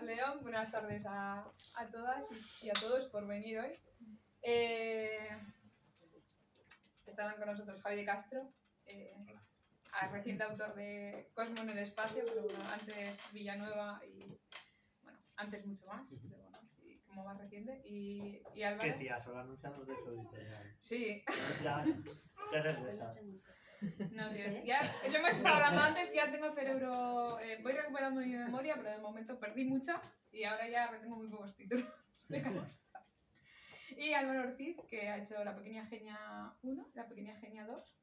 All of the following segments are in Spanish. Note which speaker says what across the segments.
Speaker 1: León, buenas tardes a todas y a todos por venir hoy. Estarán con nosotros Javi de Castro, reciente autor de Cosmo en el espacio, pero bueno, antes Villanueva y bueno, antes mucho más, pero bueno, y como más reciente. Y Álvaro.
Speaker 2: ¿Qué tía? Solo anunciamos de su editorial.
Speaker 1: Sí.
Speaker 2: Ya eres de esas.
Speaker 1: No, tío, ya lo hemos estado hablando antes, ya tengo el cerebro, voy recuperando mi memoria, pero de momento perdí mucha y ahora ya retengo muy pocos títulos de cabeza. Y Álvaro Ortiz, que ha hecho La Pequeña Genia 1, La Pequeña Genia 2,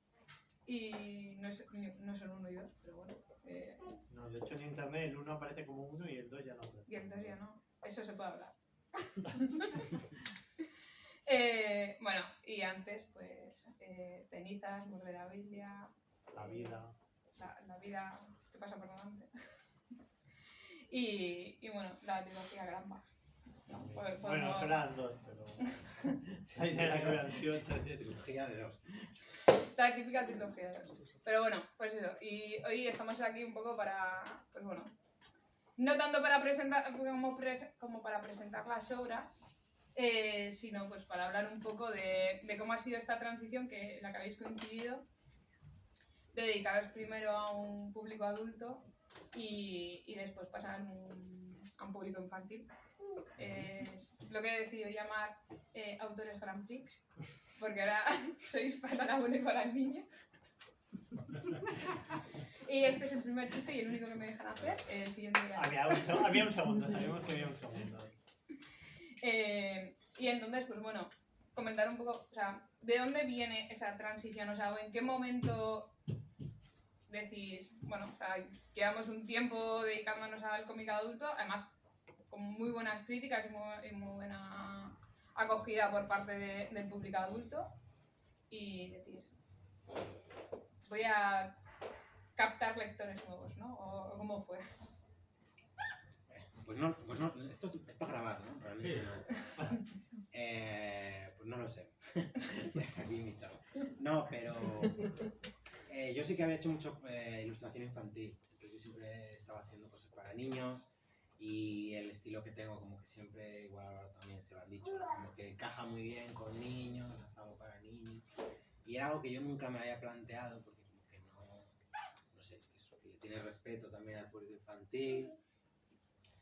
Speaker 1: y no son 1 y 2, pero bueno.
Speaker 2: No, de hecho en internet el 1 aparece como 1 y el 2 ya no aparece.
Speaker 1: Y el 2 ya no, eso se puede hablar. Bueno, y antes, pues, Cenizas, Morder la Biblia,
Speaker 2: La vida.
Speaker 1: La vida que pasa por delante. y bueno, la trilogía Granma.
Speaker 2: Bueno,
Speaker 1: no...
Speaker 2: serán 2, pero. Si hay de la que hubieran sido 3.
Speaker 3: Trilogía de 2.
Speaker 1: La típica trilogía de 2. Pero bueno, pues eso. Y hoy estamos aquí un poco para. Pues bueno. No tanto para presentar como para presentar las obras. Sino pues para hablar un poco de cómo ha sido esta transición en la que habéis coincidido, de dedicaros primero a un público adulto y después pasar a un público infantil. Es lo que he decidido llamar autores Grand Prix, porque ahora sois para la abuela y para el niño. Y este es el primer chiste y el único que me dejan hacer. El siguiente día.
Speaker 2: Había un segundo, sabíamos que había un segundo.
Speaker 1: Y entonces, pues bueno, comentar un poco, o sea, ¿de dónde viene esa transición? O sea, ¿o en qué momento decís, bueno, o sea, llevamos un tiempo dedicándonos al cómic adulto, además con muy buenas críticas y muy buena acogida por parte del público adulto, y decís, voy a captar lectores nuevos, ¿no? ¿O cómo fue?
Speaker 3: Pues no, esto es para grabar, ¿no? Realmente
Speaker 2: Sí.
Speaker 3: no. Pues no lo sé. Está aquí mi chavo. No, pero yo sí que había hecho mucho ilustración infantil. Entonces yo siempre estaba haciendo cosas para niños y el estilo que tengo como que siempre, igual ahora también se lo han dicho, ¿no? Como que encaja muy bien con niños, lanzado para niños. Y era algo que yo nunca me había planteado porque como que no sé, que le tiene respeto también al público infantil.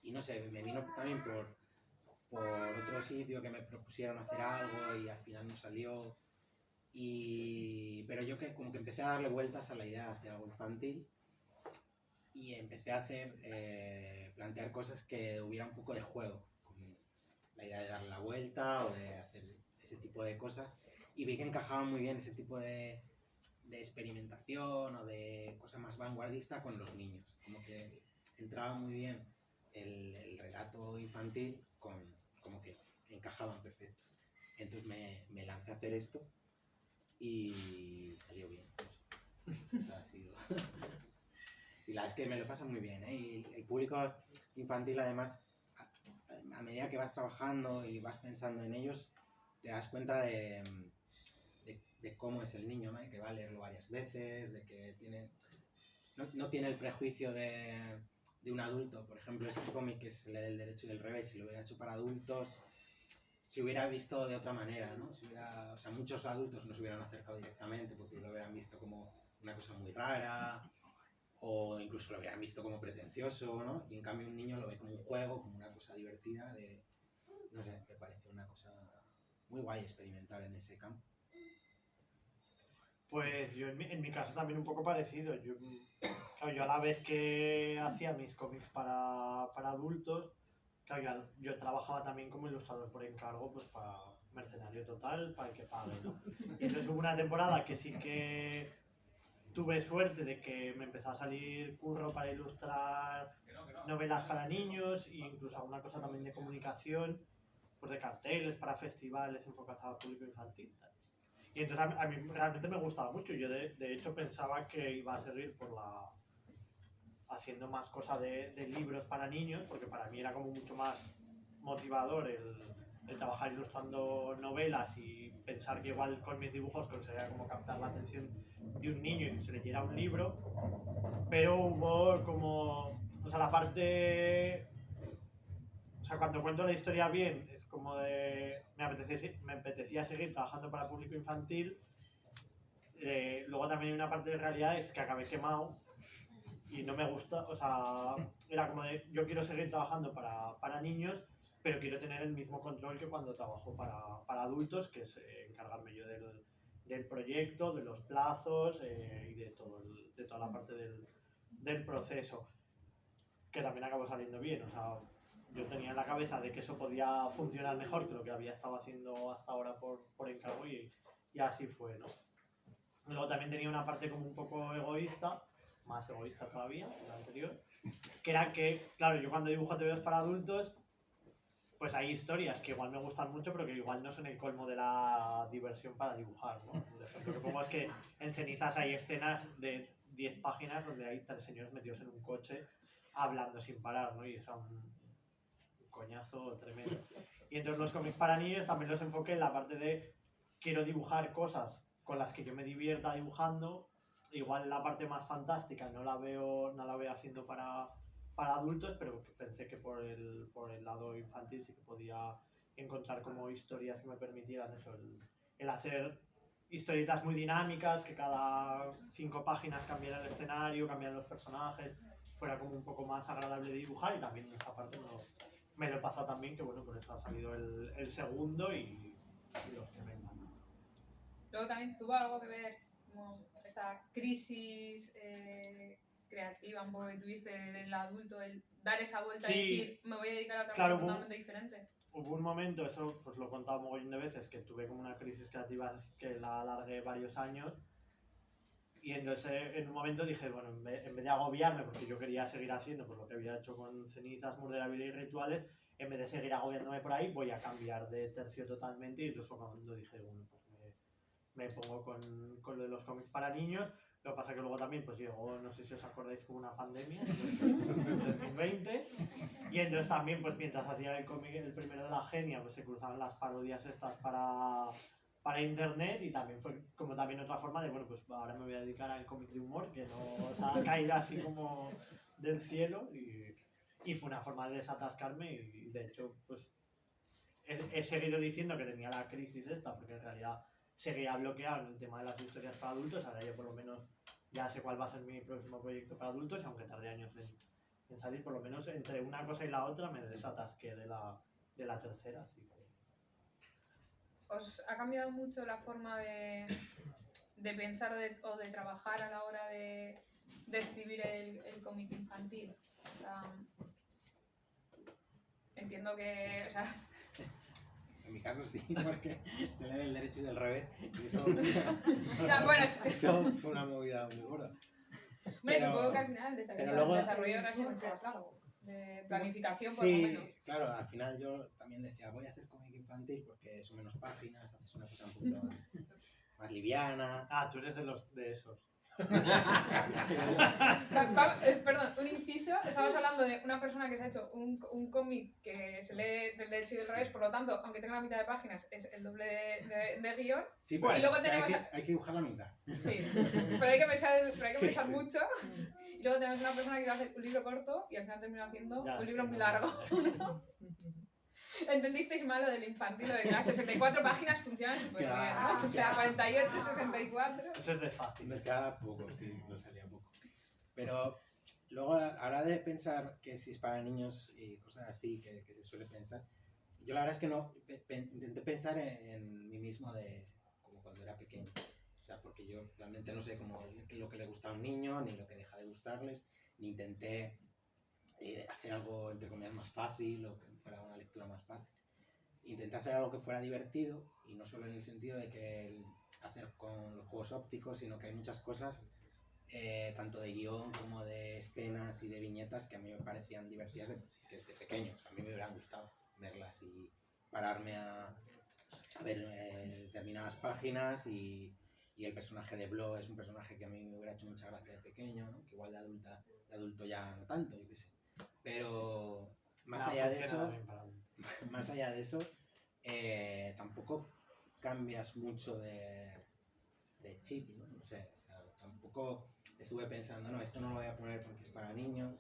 Speaker 3: Y no sé, me vino también por otro sitio que me propusieron hacer algo y al final no salió. Pero yo que como que empecé a darle vueltas a la idea de hacer algo infantil y empecé a hacer, plantear cosas que hubiera un poco de juego, como la idea de darle la vuelta o de hacer ese tipo de cosas, y vi que encajaba muy bien ese tipo de experimentación o de cosa más vanguardista con los niños, como que entraba muy bien el relato infantil como que encajaban perfecto. Entonces me lancé a hacer esto y salió bien. O sea, ha sido... Y la verdad es que me lo pasa muy bien, ¿eh? Y el público infantil, además, a medida que vas trabajando y vas pensando en ellos, te das cuenta de cómo es el niño, ¿no? Que va a leerlo varias veces, de que no tiene el prejuicio de un adulto. Por ejemplo, este cómic que se lee del derecho y del revés, si lo hubiera hecho para adultos, se hubiera visto de otra manera, ¿no? O sea, muchos adultos no se hubieran acercado directamente porque lo hubieran visto como una cosa muy rara o incluso lo hubieran visto como pretencioso, ¿no? Y en cambio un niño lo ve como un juego, como una cosa divertida no sé, me parece una cosa muy guay experimentar en ese campo.
Speaker 2: Pues yo en mi caso también un poco parecido. Yo a la vez que hacía mis cómics para adultos, claro, yo trabajaba también como ilustrador por encargo, pues para Mercenario Total, para el que pague, ¿no? Y entonces hubo una temporada que sí que tuve suerte de que me empezó a salir curro para ilustrar novelas para niños e incluso alguna cosa también de comunicación, pues de carteles para festivales enfocados al público infantil. Y entonces a mí realmente me gustaba mucho. Yo de hecho pensaba que iba a seguir haciendo más cosas de libros para niños, porque para mí era como mucho más motivador el trabajar ilustrando novelas y pensar que igual con mis dibujos conseguía como captar la atención de un niño y que se leyera un libro. Pero hubo como, o sea, la parte cuando cuento la historia bien, es como de... Me apetecía seguir trabajando para público infantil. Luego también hay una parte de realidad, es que acabé quemado y no me gusta, o sea, era como de, yo quiero seguir trabajando para niños, pero quiero tener el mismo control que cuando trabajo para adultos, que es encargarme yo del proyecto, de los plazos y de toda la parte del proceso, que también acabó saliendo bien. O sea, yo tenía en la cabeza de que eso podía funcionar mejor que lo que había estado haciendo hasta ahora por encargo y así fue, ¿no? Luego también tenía una parte como un poco egoísta, más egoísta todavía, la anterior, que era que, claro, yo cuando dibujo TVOs para adultos, pues hay historias que igual me gustan mucho, pero que igual no son el colmo de la diversión para dibujar, ¿no? El ejemplo que pongo es que en Cenizas hay escenas de 10 páginas donde hay 3 señores metidos en un coche hablando sin parar, ¿no? Y es un coñazo tremendo. Y entonces los cómics para niños también los enfoqué en la parte de quiero dibujar cosas con las que yo me divierta dibujando. Igual la parte más fantástica no la veo haciendo para adultos, pero pensé que por el lado infantil sí que podía encontrar como historias que me permitieran eso, el hacer historietas muy dinámicas, que cada 5 páginas cambiara el escenario, cambiaran los personajes, fuera como un poco más agradable de dibujar, y también esta parte me lo he pasado también, que bueno, por eso ha salido el segundo y los que vengan.
Speaker 1: Luego también tuvo algo que ver como esta crisis creativa un poco que tuviste del adulto, el dar esa vuelta y decir, me voy a dedicar a otra cosa totalmente diferente.
Speaker 2: Hubo un momento, eso pues lo he contado un mogollón de veces, que tuve como una crisis creativa que la alargué varios años. Y entonces en un momento dije, bueno, en vez de agobiarme, porque yo quería seguir haciendo pues, lo que había hecho con Cenizas, Mur de la Vida y Rituales, en vez de seguir agobiándome por ahí, voy a cambiar de tercio totalmente. Y entonces cuando dije, bueno, pues me pongo con lo de los cómics para niños. Lo que pasa que luego también pues llegó, no sé si os acordáis, como una pandemia en 2020. Y entonces también, pues mientras hacía el cómic, el primero de la Genia, pues se cruzaban las parodias estas para internet, y también fue como también otra forma de, bueno, pues ahora me voy a dedicar al cómic de humor, que no ha caído así como del cielo, y fue una forma de desatascarme, y de hecho, pues he seguido diciendo que tenía la crisis esta, porque en realidad seguía bloqueado en el tema de las historias para adultos. Ahora yo por lo menos ya sé cuál va a ser mi próximo proyecto para adultos, y aunque tarde años en salir, por lo menos entre una cosa y la otra me desatasqué de la tercera. Así que...
Speaker 1: ¿Os ha cambiado mucho la forma de pensar o de trabajar a la hora de escribir el cómic infantil? O sea, entiendo que... O sea,
Speaker 3: en mi caso sí, porque se lee del derecho y del revés. Y eso,
Speaker 1: bueno,
Speaker 3: eso fue una movida muy gorda.
Speaker 1: Bueno, supongo que al final el desarrollo habrá sido mucho más largo, de planificación por lo menos.
Speaker 3: Claro, al final yo también decía, voy a hacer cómic infantil porque son menos páginas, haces una cosa un poquito más liviana.
Speaker 2: Ah, tú eres de esos.
Speaker 1: Perdón, un inciso. Estamos hablando de una persona que se ha hecho un cómic que se lee del derecho y del revés, por lo tanto, aunque tenga la mitad de páginas, es el doble de guión.
Speaker 3: Sí, bueno,
Speaker 1: y luego tenemos...
Speaker 3: hay que dibujar la mitad.
Speaker 1: Sí, pero hay que pensar mucho. Y luego tenemos una persona que va a hacer un libro corto y al final termina haciendo un libro muy largo. ¿Entendisteis mal lo del infantil? Lo de que las 64 páginas funcionan súper bien, ¿no? O sea, 48, 64...
Speaker 2: Eso es de fácil.
Speaker 3: Me queda poco, sí, no salía poco. Pero luego, a la hora de pensar que si es para niños y cosas así que se suele pensar, yo la verdad es que no, intenté pensar en mí mismo como cuando era pequeño. O sea, porque yo realmente no sé lo que le gusta a un niño, ni lo que deja de gustarles, ni intenté hacer algo, entre comillas, más fácil o que fuera una lectura más fácil. Intenté hacer algo que fuera divertido, y no solo en el sentido de que hacer con los juegos ópticos, sino que hay muchas cosas, tanto de guión como de escenas y de viñetas, que a mí me parecían divertidas desde pequeño. O sea, a mí me hubieran gustado verlas y pararme a ver determinadas páginas, y el personaje de Blo es un personaje que a mí me hubiera hecho mucha gracia de pequeño, ¿no? Que igual de adulto ya no tanto, yo qué sé. Pero más allá de eso, tampoco cambias mucho de chip, ¿no? No sé, o sea, tampoco estuve pensando, no, esto no lo voy a poner porque es para niños,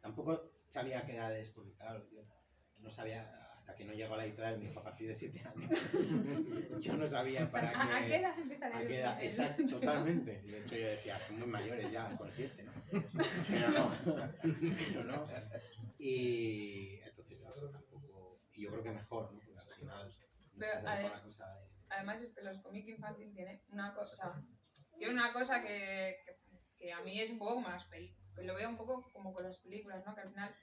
Speaker 3: tampoco sabía a qué edades, porque claro, yo no sabía, hasta que no llegó a la editorial, me dijo a partir de 7 años. Yo no sabía para qué...
Speaker 1: ¿A qué edad empieza a
Speaker 3: ¿A
Speaker 1: leer?
Speaker 3: qué edad? Exacto, totalmente. De hecho, yo decía, son muy mayores ya, con 7, ¿no? Pero no. Y entonces eso tampoco... Y yo creo que mejor, ¿no? Porque al final no
Speaker 1: Pero,
Speaker 3: se da la cosa de...
Speaker 1: Además es que los cómics infantiles tienen una cosa, o sea, tiene una cosa que a mí es un poco como las películas, que lo veo un poco como con las películas, ¿no? Que al final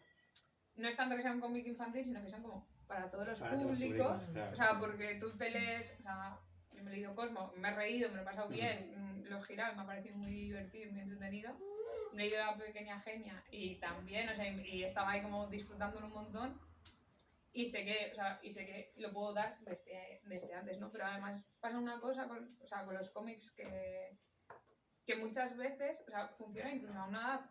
Speaker 1: no es tanto que sea un cómic infantil, sino que son como para todos los
Speaker 3: Para todos los
Speaker 1: públicos,
Speaker 3: públicos, claro.
Speaker 1: o sea, porque tú te lees, o sea, yo me he leído Cosmo, me he reído, me lo he pasado bien, lo he girado y me ha parecido muy divertido y muy entretenido. Me he leído La Pequeña Genia y también, o sea, y estaba ahí como disfrutándolo un montón. Y sé que lo puedo dar desde antes, ¿no? Pero además pasa una cosa con los cómics que muchas veces, o sea, funciona incluso a una edad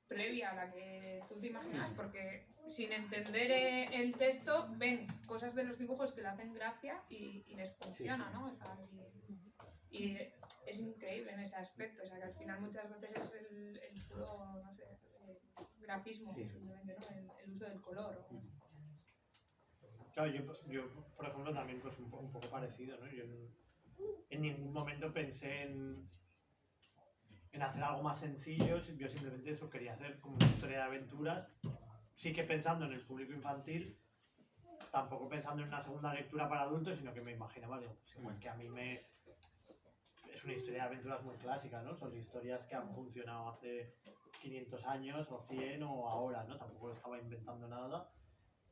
Speaker 1: previa a la que tú te imaginas, porque sin entender el texto ven cosas de los dibujos que le hacen gracia y les funciona, ¿no? O sea, y es increíble en ese aspecto, o sea, que al final muchas veces es el puro, no sé, grafismo, simplemente, ¿no? El uso del color.
Speaker 2: Claro, yo, por ejemplo, también pues un poco parecido, ¿no? Yo en ningún momento pensé en hacer algo más sencillo, yo simplemente eso quería hacer como una historia de aventuras, sí que pensando en el público infantil, tampoco pensando en una segunda lectura para adultos, sino que me imaginaba, digo, pues igual que a mí es una historia de aventuras muy clásica, ¿no? Son historias que han funcionado hace 500 años o 100 o ahora, ¿no? Tampoco estaba inventando nada.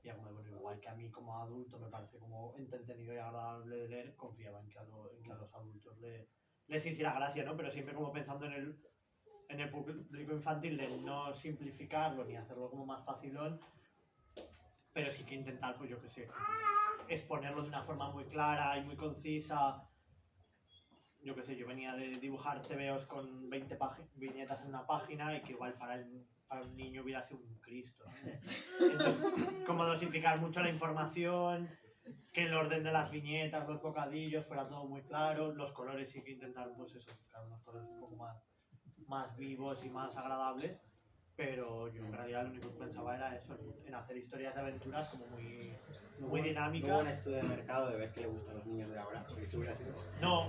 Speaker 2: Y bueno, igual que a mí como adulto me parece como entretenido y agradable de leer, confiaba en que a los adultos les hiciera gracia, ¿no? Pero siempre como pensando en el público infantil, de no simplificarlo ni hacerlo como más facilón, pero sí que intentar, pues yo qué sé, exponerlo de una forma muy clara y muy concisa. Yo qué sé, yo venía de dibujar TVOs con 20 viñetas en una página y que igual para un niño hubiera sido un Cristo, ¿no? Entonces, como dosificar mucho la información, que el orden de las viñetas, los bocadillos, fuera todo muy claro, los colores sí que intentaron, pues eso, buscar unos colores un poco más vivos y más agradables, pero yo en realidad lo único que pensaba era eso, en hacer historias de aventuras como muy dinámicas.
Speaker 3: No hubo un estudio de mercado de ver qué le gusta a los niños de ahora, porque eso hubiera sido...
Speaker 2: No,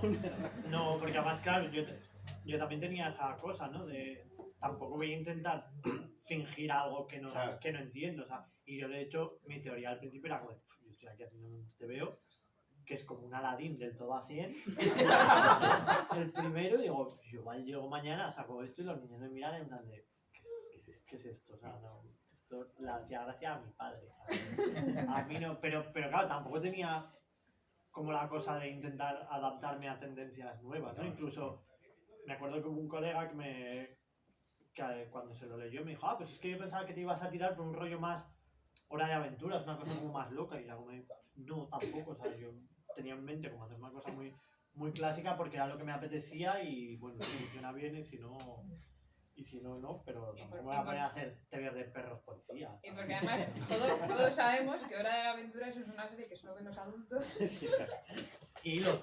Speaker 2: porque además, claro, yo también tenía esa cosa, ¿no? Tampoco voy a intentar fingir algo que no entiendo, o sea, y yo de hecho, mi teoría al principio era como, yo estoy aquí haciendo un TVO, que es como un Aladín del todo a 100, el primero, digo, yo igual llego mañana, saco esto y los niños me miran en plan de, ¿qué es esto? O sea, no, esto le hacía gracia a mi padre, a mí no, pero claro, tampoco tenía como la cosa de intentar adaptarme a tendencias nuevas, ¿no? Incluso me acuerdo que hubo un colega que cuando se lo leyó me dijo, pues es que yo pensaba que te ibas a tirar por un rollo más Hora de Aventuras, una cosa como más loca, y algo no, tampoco, o sea, yo tenía en mente como hacer una cosa muy, muy clásica porque era lo que me apetecía y bueno, si funciona bien y si no, no, pero tampoco me voy a poner a hacer TVs de perros policías.
Speaker 1: Y porque además todos sabemos que Hora de Aventuras es una serie que solo ven los adultos.
Speaker 3: Sí, exacto.
Speaker 2: Y los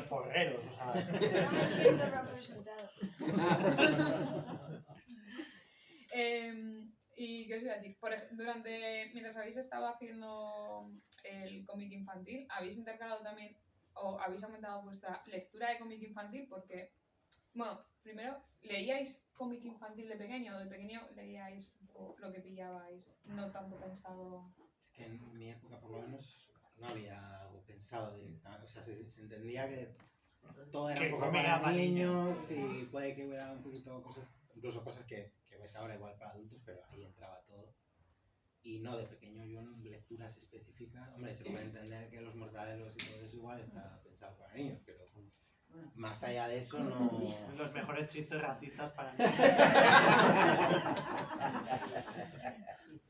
Speaker 2: porreros, o sea.
Speaker 4: No me siento representado.
Speaker 1: ¿Y qué os iba a decir? Mientras habéis estado haciendo el cómic infantil, ¿habéis intercalado también o habéis aumentado vuestra lectura de cómic infantil? Porque, bueno, primero, ¿leíais cómic infantil de pequeño o de pequeño leíais lo que pillabais, no tanto pensado?
Speaker 3: Es que en mi época, por lo menos, no había algo pensado directamente. O sea, se entendía que todo era un poco para niños y puede que hubiera un poquito cosas, incluso cosas que ves ahora igual para adultos, pero ahí entraba todo. Y no, de pequeño yo en lecturas específicas, hombre, se puede entender que los mortadelos y todo eso igual está pensado para niños, pero más allá de eso no...
Speaker 2: Los mejores chistes racistas para mí.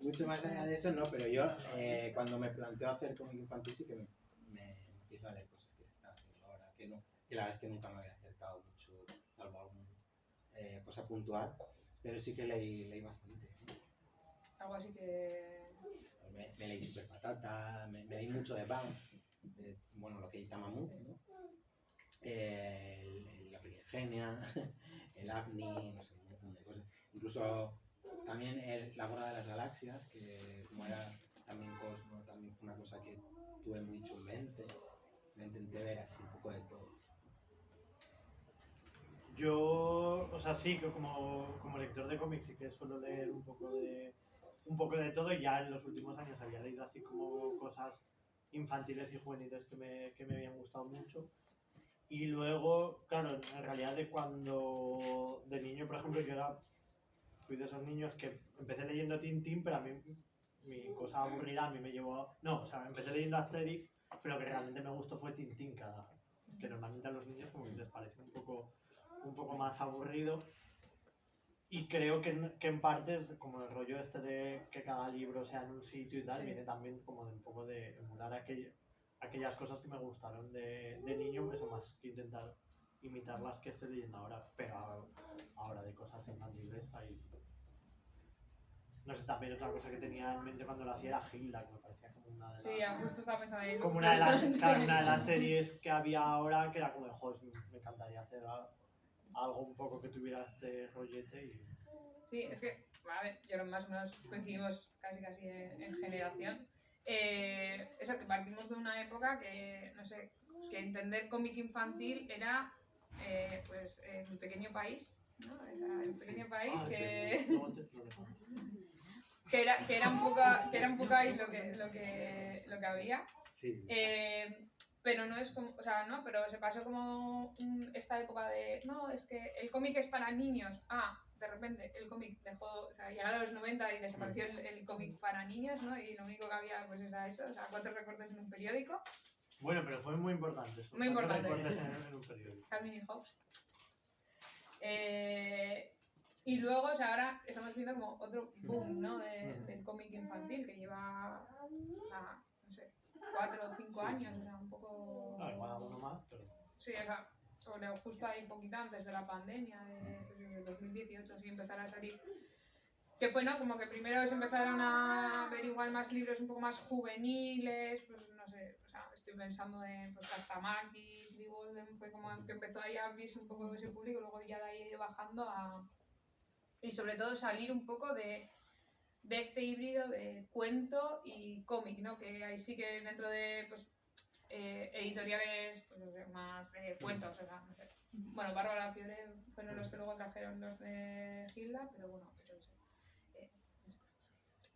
Speaker 3: Mucho más allá de eso no, pero yo cuando me planteo hacer cómic infantil sí que me empiezo a leer cosas que se están haciendo ahora, que la verdad es que nunca me había acercado mucho, salvo alguna cosa puntual, pero sí que leí bastante.
Speaker 1: Algo así que...
Speaker 3: Me leí Super Patata, me leí mucho de Bang, bueno, lo que edita Mamut, ¿no? La Pequeña Genia, el AVNI, no sé, un montón de cosas. Incluso También La Guerra de las Galaxias, que como era también Cosmo, también fue una cosa que tuve mucho en mente. Me intenté ver así un poco de todo.
Speaker 2: Yo, o sea, sí, que como lector de cómics sí que suelo leer un poco de todo, y ya en los últimos años había leído así como cosas infantiles y juveniles que me habían gustado mucho. Y luego, claro, en realidad de niño, por ejemplo, fui de esos niños que empecé leyendo Tintín, pero a mí mi cosa aburrida a mí me llevó... No, o sea, empecé leyendo Asterix, pero lo que realmente me gustó fue Tintín, que normalmente a los niños como que les parece un poco más aburrido. Y creo que en parte es como el rollo este de que cada libro sea en un sitio y tal,
Speaker 1: Sí.
Speaker 2: viene también como de un poco de emular aquellas cosas que me gustaron de niño, eso más que intentar imitar las que estoy leyendo ahora, pero ahora de cosas infantiles hay... No sé, también otra cosa que tenía en mente cuando lo hacía era Hilda, que me parecía como una de las...
Speaker 1: Sí, ya justo estaba pensando en
Speaker 2: Como una de las series que había ahora, que era como de, joder, me encantaría hacer algo un poco que tuviera este rollete y...
Speaker 1: Sí, es que, a ver, yo más o menos coincidimos casi en generación. Eso, que partimos de una época que, no sé, que entender cómic infantil era, pues, Mi Pequeño País, ¿no? O sea, El Pequeño País,
Speaker 2: Ah,
Speaker 1: que...
Speaker 2: sí. Luego lo dejamos.
Speaker 1: que era un poco ahí lo que había.
Speaker 3: Sí.
Speaker 1: Pero no es como, o sea, no, pero se pasó como esta época de, no, es que el cómic es para niños. De repente el cómic dejó, o sea, llegaron a los 90 y desapareció el cómic para niños, ¿no? Y lo único que había, pues, era eso, o sea, 4 recortes en un periódico.
Speaker 2: Bueno, pero fue muy importante eso.
Speaker 1: Muy importante.
Speaker 2: Recortes en un periódico.
Speaker 1: Calvin y Hobbes. Y luego, o sea, ahora estamos viendo como otro boom, ¿no? Del cómic infantil que lleva, no sé, 4 o 5 años, o sea, un poco...
Speaker 2: No, igual alguno más, pero...
Speaker 1: Sí, o sea, justo ahí poquito antes de la pandemia, de 2018, así empezar a salir. Que fue, ¿no? Como que primero se empezaron a ver igual más libros un poco más juveniles, pues no sé, o sea, estoy pensando en pues, Castamaki, Lee Walden, fue como que empezó ahí a abrirse un poco ese público, luego ya de ahí ha ido bajando a... Y sobre todo salir un poco de este híbrido de cuento y cómic, ¿no? Que ahí sí que dentro de, pues, editoriales pues, más de cuentos, o sea, no sé. Bueno, Bárbara Fiore fueron los que luego trajeron los de Hilda, pero bueno, pues yo qué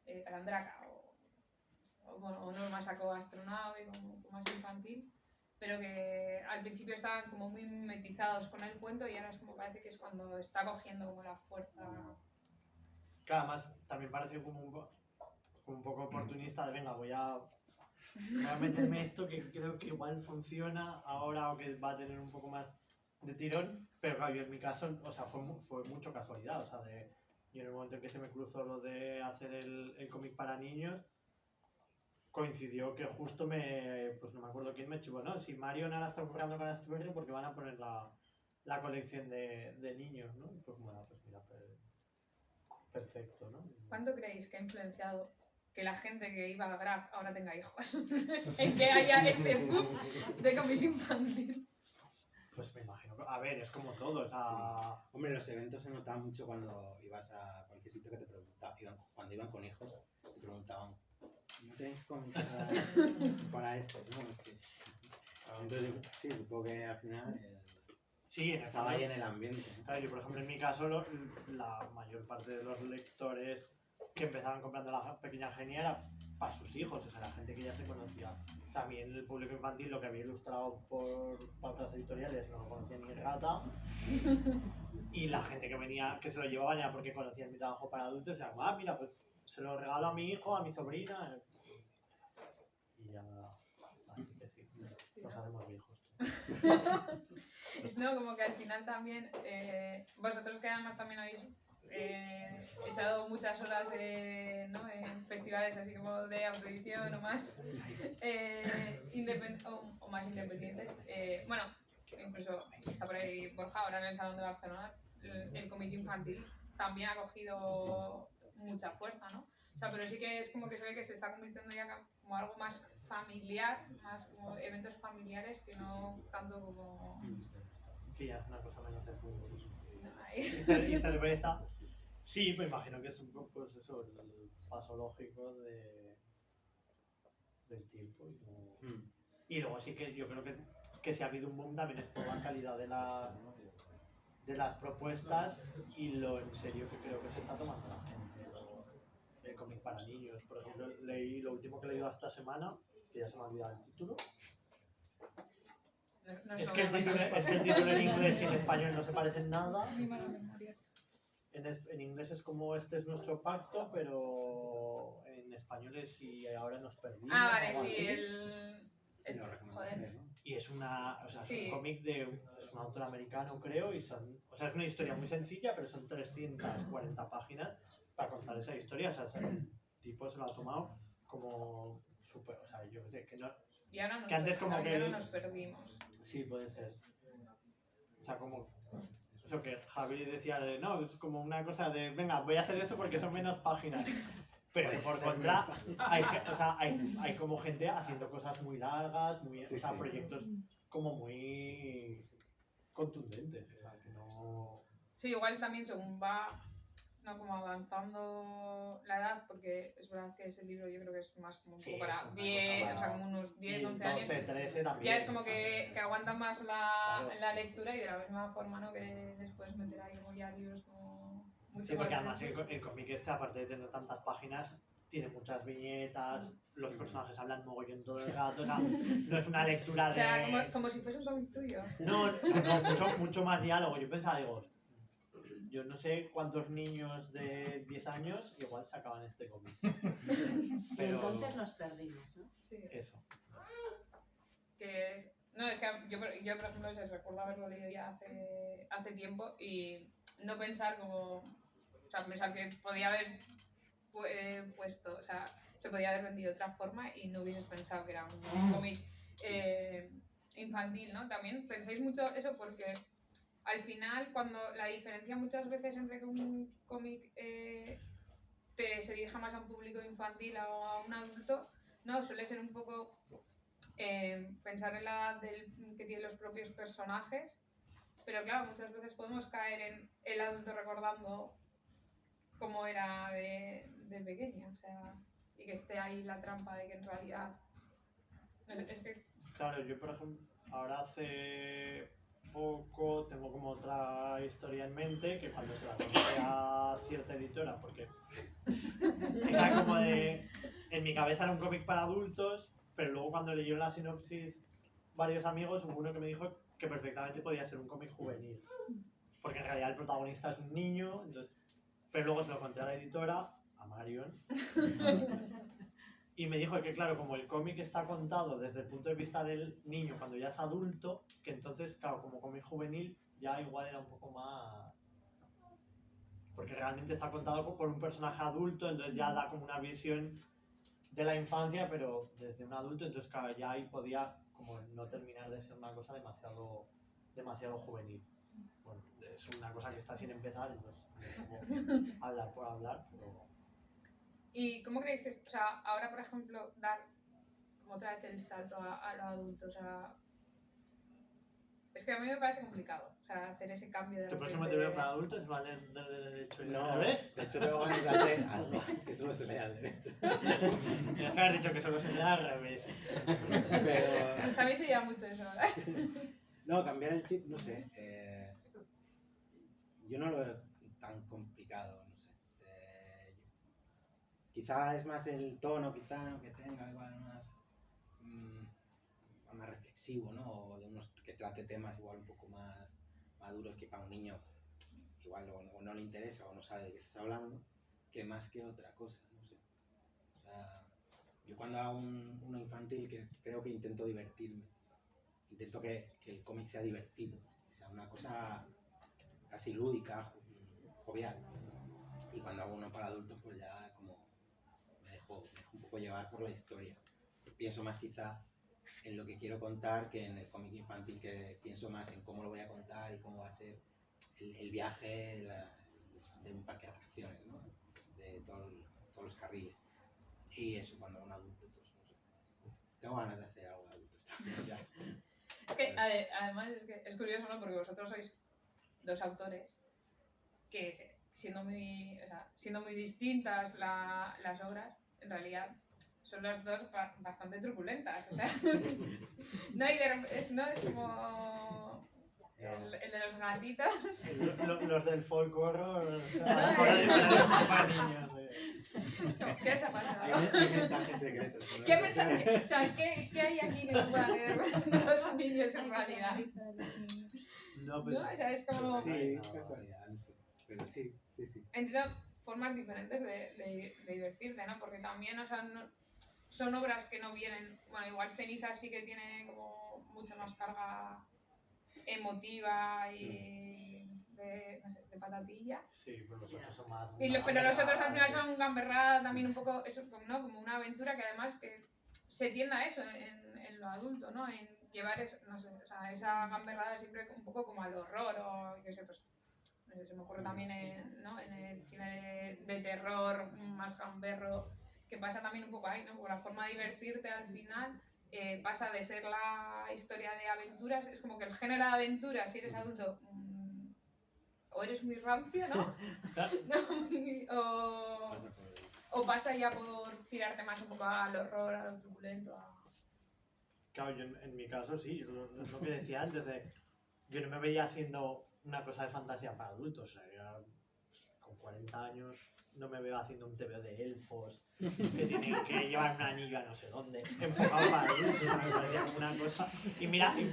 Speaker 1: sé. Calandraca o Norma sacó Astronave como más infantil, pero que al principio estaban como muy mimetizados con el cuento y ahora es como parece que es cuando está cogiendo como la fuerza.
Speaker 2: Que además también parece como un poco oportunista de, venga, voy a meterme esto que creo que igual funciona ahora o que va a tener un poco más de tirón, pero claro, yo en mi caso, o sea, fue mucho casualidad, o sea, yo en el momento en que se me cruzó lo de hacer el cómic para niños, coincidió que justo pues no me acuerdo quién me chivó, ¿no? Si Marion ahora está currando con Asturias porque van a poner la colección de niños, ¿no? Y fue como, pues mira, perfecto, ¿no?
Speaker 1: ¿Cuánto creéis que ha influenciado que la gente que iba a Graf ahora tenga hijos? En que haya este boom de cómic infantil.
Speaker 2: Pues me imagino. A ver, es como todo, o sea...
Speaker 3: Sí. Hombre, los eventos se notaban mucho cuando ibas a cualquier sitio que te preguntaban, cuando iban con hijos, te preguntaban, ¿no tenéis cómics para esto? No, es que... Entonces, sí, supongo que al final
Speaker 2: Sí,
Speaker 3: estaba ahí en el ambiente, ¿no?
Speaker 2: Claro, yo, por ejemplo, en mi caso, la mayor parte de los lectores que empezaban comprando la pequeña genia era para sus hijos, o sea, la gente que ya se conocía. También el público infantil, lo que había ilustrado por otras editoriales, no lo conocía ni el rata. Y la gente que venía, que se lo llevaban ya porque conocían mi trabajo para adultos, decían, mira, pues se lo regalo a mi hijo, a mi sobrina. Y ya, así que sí, nos hacemos viejos.
Speaker 1: Es no, como que al final también, vosotros que además también habéis echado muchas horas ¿no? en festivales así como de autoedición o más, o más independientes, bueno, incluso está por ahí Borja, ahora en el Salón de Barcelona, el cómic infantil también ha cogido mucha fuerza, ¿no? O sea, pero sí que es como que se ve que se está convirtiendo ya como algo más familiar, más como eventos familiares que no tanto como...
Speaker 2: Sí, ya es una cosa menos de fútbol.
Speaker 1: Ay.
Speaker 2: Y cerveza. Sí, pues imagino que es un poco pues eso, el paso lógico del tiempo. Y luego sí que yo creo que si ha habido un boom también es por la calidad de las propuestas y lo en serio que creo que se está tomando la gente. El cómic para niños, por ejemplo, leí lo último que he leído esta semana, que ya se me ha olvidado el título.
Speaker 1: No
Speaker 2: Es
Speaker 1: sé
Speaker 2: que el
Speaker 1: cómo
Speaker 2: título,
Speaker 1: pasarle.
Speaker 2: es que el título en inglés y en español no se parecen nada.
Speaker 5: Mi mala memoria.
Speaker 2: En inglés es como este es nuestro pacto, pero en español es y ahora nos perdimos.
Speaker 1: Ah, vale,
Speaker 2: algo
Speaker 1: sí,
Speaker 2: así.
Speaker 1: el...
Speaker 3: Sí, lo recomendaste,
Speaker 1: Joder.
Speaker 3: ¿no?
Speaker 2: Y es una, o sea, es
Speaker 1: Sí.
Speaker 2: un cómic es un autor americano creo y son, o sea, es una historia muy sencilla, pero son 340 páginas para contar esa historia, o sea, el tipo se lo ha tomado como súper, o sea, yo qué sé, que no,
Speaker 1: Y ahora nos,
Speaker 2: Que antes como que
Speaker 1: ahora
Speaker 2: el-
Speaker 1: nos perdimos.
Speaker 2: sí puede ser, o sea, como eso que Javi decía de, no, es como una cosa de, venga, voy a hacer esto porque son menos páginas. Pero
Speaker 3: Puedes
Speaker 2: por
Speaker 3: hacer
Speaker 2: contra,
Speaker 3: menos
Speaker 2: o sea, hay como gente haciendo cosas muy largas, muy,
Speaker 3: Sí,
Speaker 2: o sea,
Speaker 3: sí.
Speaker 2: proyectos como muy contundentes. O sea, que no...
Speaker 1: Sí, igual también según va no como avanzando la edad, porque es verdad que ese libro yo creo que es más como un
Speaker 2: Sí,
Speaker 1: poco
Speaker 2: es
Speaker 1: para
Speaker 2: como una
Speaker 1: 10,
Speaker 2: cosa
Speaker 1: o sea,
Speaker 2: más-
Speaker 1: como unos 10,
Speaker 2: y
Speaker 1: 11 años.
Speaker 2: 12, 13 también.
Speaker 1: Ya es como que aguanta más
Speaker 2: Claro.
Speaker 1: la lectura y de la misma forma, ¿no? Que después meter ahí como ya libros como mucho
Speaker 2: Sí, porque
Speaker 1: más
Speaker 2: además
Speaker 1: densos.
Speaker 2: el cómic este, aparte de tener tantas páginas, tiene muchas viñetas, los personajes hablan mogollón todo el rato, o sea, no es una lectura
Speaker 1: O
Speaker 2: de...
Speaker 1: sea, como si fuese un cómic tuyo.
Speaker 2: No, mucho más diálogo. Yo pensaba, digo, yo no sé cuántos niños de 10 años igual sacaban este cómic.
Speaker 6: Y
Speaker 2: Pero
Speaker 6: entonces nos perdimos, ¿no?
Speaker 1: Sí.
Speaker 2: eso.
Speaker 1: Que no, es que yo por ejemplo, recuerdo haberlo leído ya hace tiempo y no pensar como. O sea, pensar que podía haber puesto. O sea, se podía haber vendido de otra forma y no hubieses pensado que era un cómic infantil, ¿no? También pensáis mucho eso porque al final, cuando la diferencia muchas veces entre que un cómic se dirija más a un público infantil o a un adulto, no, suele ser un poco pensar en la edad que tienen los propios personajes, pero claro, muchas veces podemos caer en el adulto recordando cómo era de pequeña, o sea, y que esté ahí la trampa de que en realidad... No sé, es que...
Speaker 2: Claro, yo por ejemplo, ahora hace poco tengo como otra historia en mente que cuando se la conté a cierta editora, porque era como de... En mi cabeza era un cómic para adultos, pero luego cuando leyeron la sinopsis varios amigos, hubo uno que me dijo que perfectamente podía ser un cómic juvenil. Porque en realidad el protagonista es un niño, entonces... Pero luego se lo conté a la editora, a Marion, y me dijo que claro, como el cómic está contado desde el punto de vista del niño cuando ya es adulto, que entonces, claro, como cómic juvenil ya igual era un poco más... Porque realmente está contado por un personaje adulto, entonces ya da como una visión de la infancia, pero desde un adulto, entonces claro, ya ahí podía como no terminar de ser una cosa demasiado juvenil. Bueno, es una cosa que está sin empezar, entonces es como hablar por hablar, pero...
Speaker 1: ¿Y cómo creéis que es, o sea, ahora por ejemplo, dar como otra vez el salto a lo adulto, o sea... Es que a mí me parece complicado, o sea, hacer ese cambio de
Speaker 2: ¿Tu próximo
Speaker 1: repente
Speaker 2: te veo
Speaker 1: de-
Speaker 2: para adultos va a leer de derecho y de
Speaker 3: No,
Speaker 2: revés?
Speaker 3: de hecho tengo ganas de hacer algo que solo se lea al derecho.
Speaker 2: Tienes que haber dicho que solo se le da al revés.
Speaker 3: Pero,
Speaker 1: También se lleva mucho eso, ¿verdad?
Speaker 3: no, cambiar el chip, no sé. Yo no lo veo tan complicado, no sé. Quizá es más el tono, quizá que tenga igual más, más reflexivo, ¿no? O de unos que trate temas igual un poco más maduros que para un niño igual o no le interesa o no sabe de qué estás hablando, que más que otra cosa, no sé. O sea, yo cuando hago uno infantil creo que intento divertirme. Intento que el cómic sea divertido, que sea una cosa casi lúdica, jovial. Y cuando hago uno para adultos, pues ya como me dejo un poco llevar por la historia. Pienso más quizá en lo que quiero contar que en el cómic infantil, que pienso más en cómo lo voy a contar y cómo va a ser el viaje de un parque de atracciones, ¿no? De todos los carriles. Y eso, cuando hago un adulto, pues no sé. Tengo ganas de hacer algo de adultos también ya.
Speaker 1: Es que además es curioso, ¿no? Porque vosotros sois dos autores que siendo muy distintas las obras, en realidad son las dos bastante truculentas. O sea, no, es como el de los gatitos.
Speaker 2: Los del folk horror,
Speaker 1: No,
Speaker 2: para niños.
Speaker 1: Es como, ¿qué os ha pasado?
Speaker 3: Hay mensajes secretos. ¿no?
Speaker 1: ¿Qué mensaje? O sea, ¿qué hay aquí que no puedan leer los niños en realidad?
Speaker 2: No,
Speaker 1: ¿No? O sea, es como...
Speaker 3: Sí,
Speaker 2: No,
Speaker 3: casualidad, no sé. Pero sí.
Speaker 1: Entiendo formas diferentes de divertirte, ¿no? Porque también, o sea, son obras que no vienen... Bueno, igual Ceniza sí que tiene como mucha más carga emotiva y de patatilla.
Speaker 2: Sí, pero los otros son más...
Speaker 1: Pero los otros al final son gamberrada también un poco, eso, ¿no? Como una aventura que además que se tiende a eso en lo adulto, ¿no? En llevar no sé, o sea, esa gamberrada siempre un poco como al horror o qué sé, pues no sé, se me ocurre también ¿no? En el cine de terror más gamberro, que pasa también un poco ahí, ¿no? Por la forma de divertirte al final. Pasa de ser la historia de aventuras, es como que el género de aventuras, si eres adulto, o eres muy rancio, ¿no? O pasa ya por tirarte más un poco al horror, a lo truculento.
Speaker 2: Claro, yo en mi caso sí, lo que decía antes yo no me veía haciendo una cosa de fantasía para adultos, o sea, con 40 años no me veo haciendo un TVO de elfos que tienen que llevar un anillo a no sé dónde, enfocado para adultos, me parecía como una cosa. Y mira, y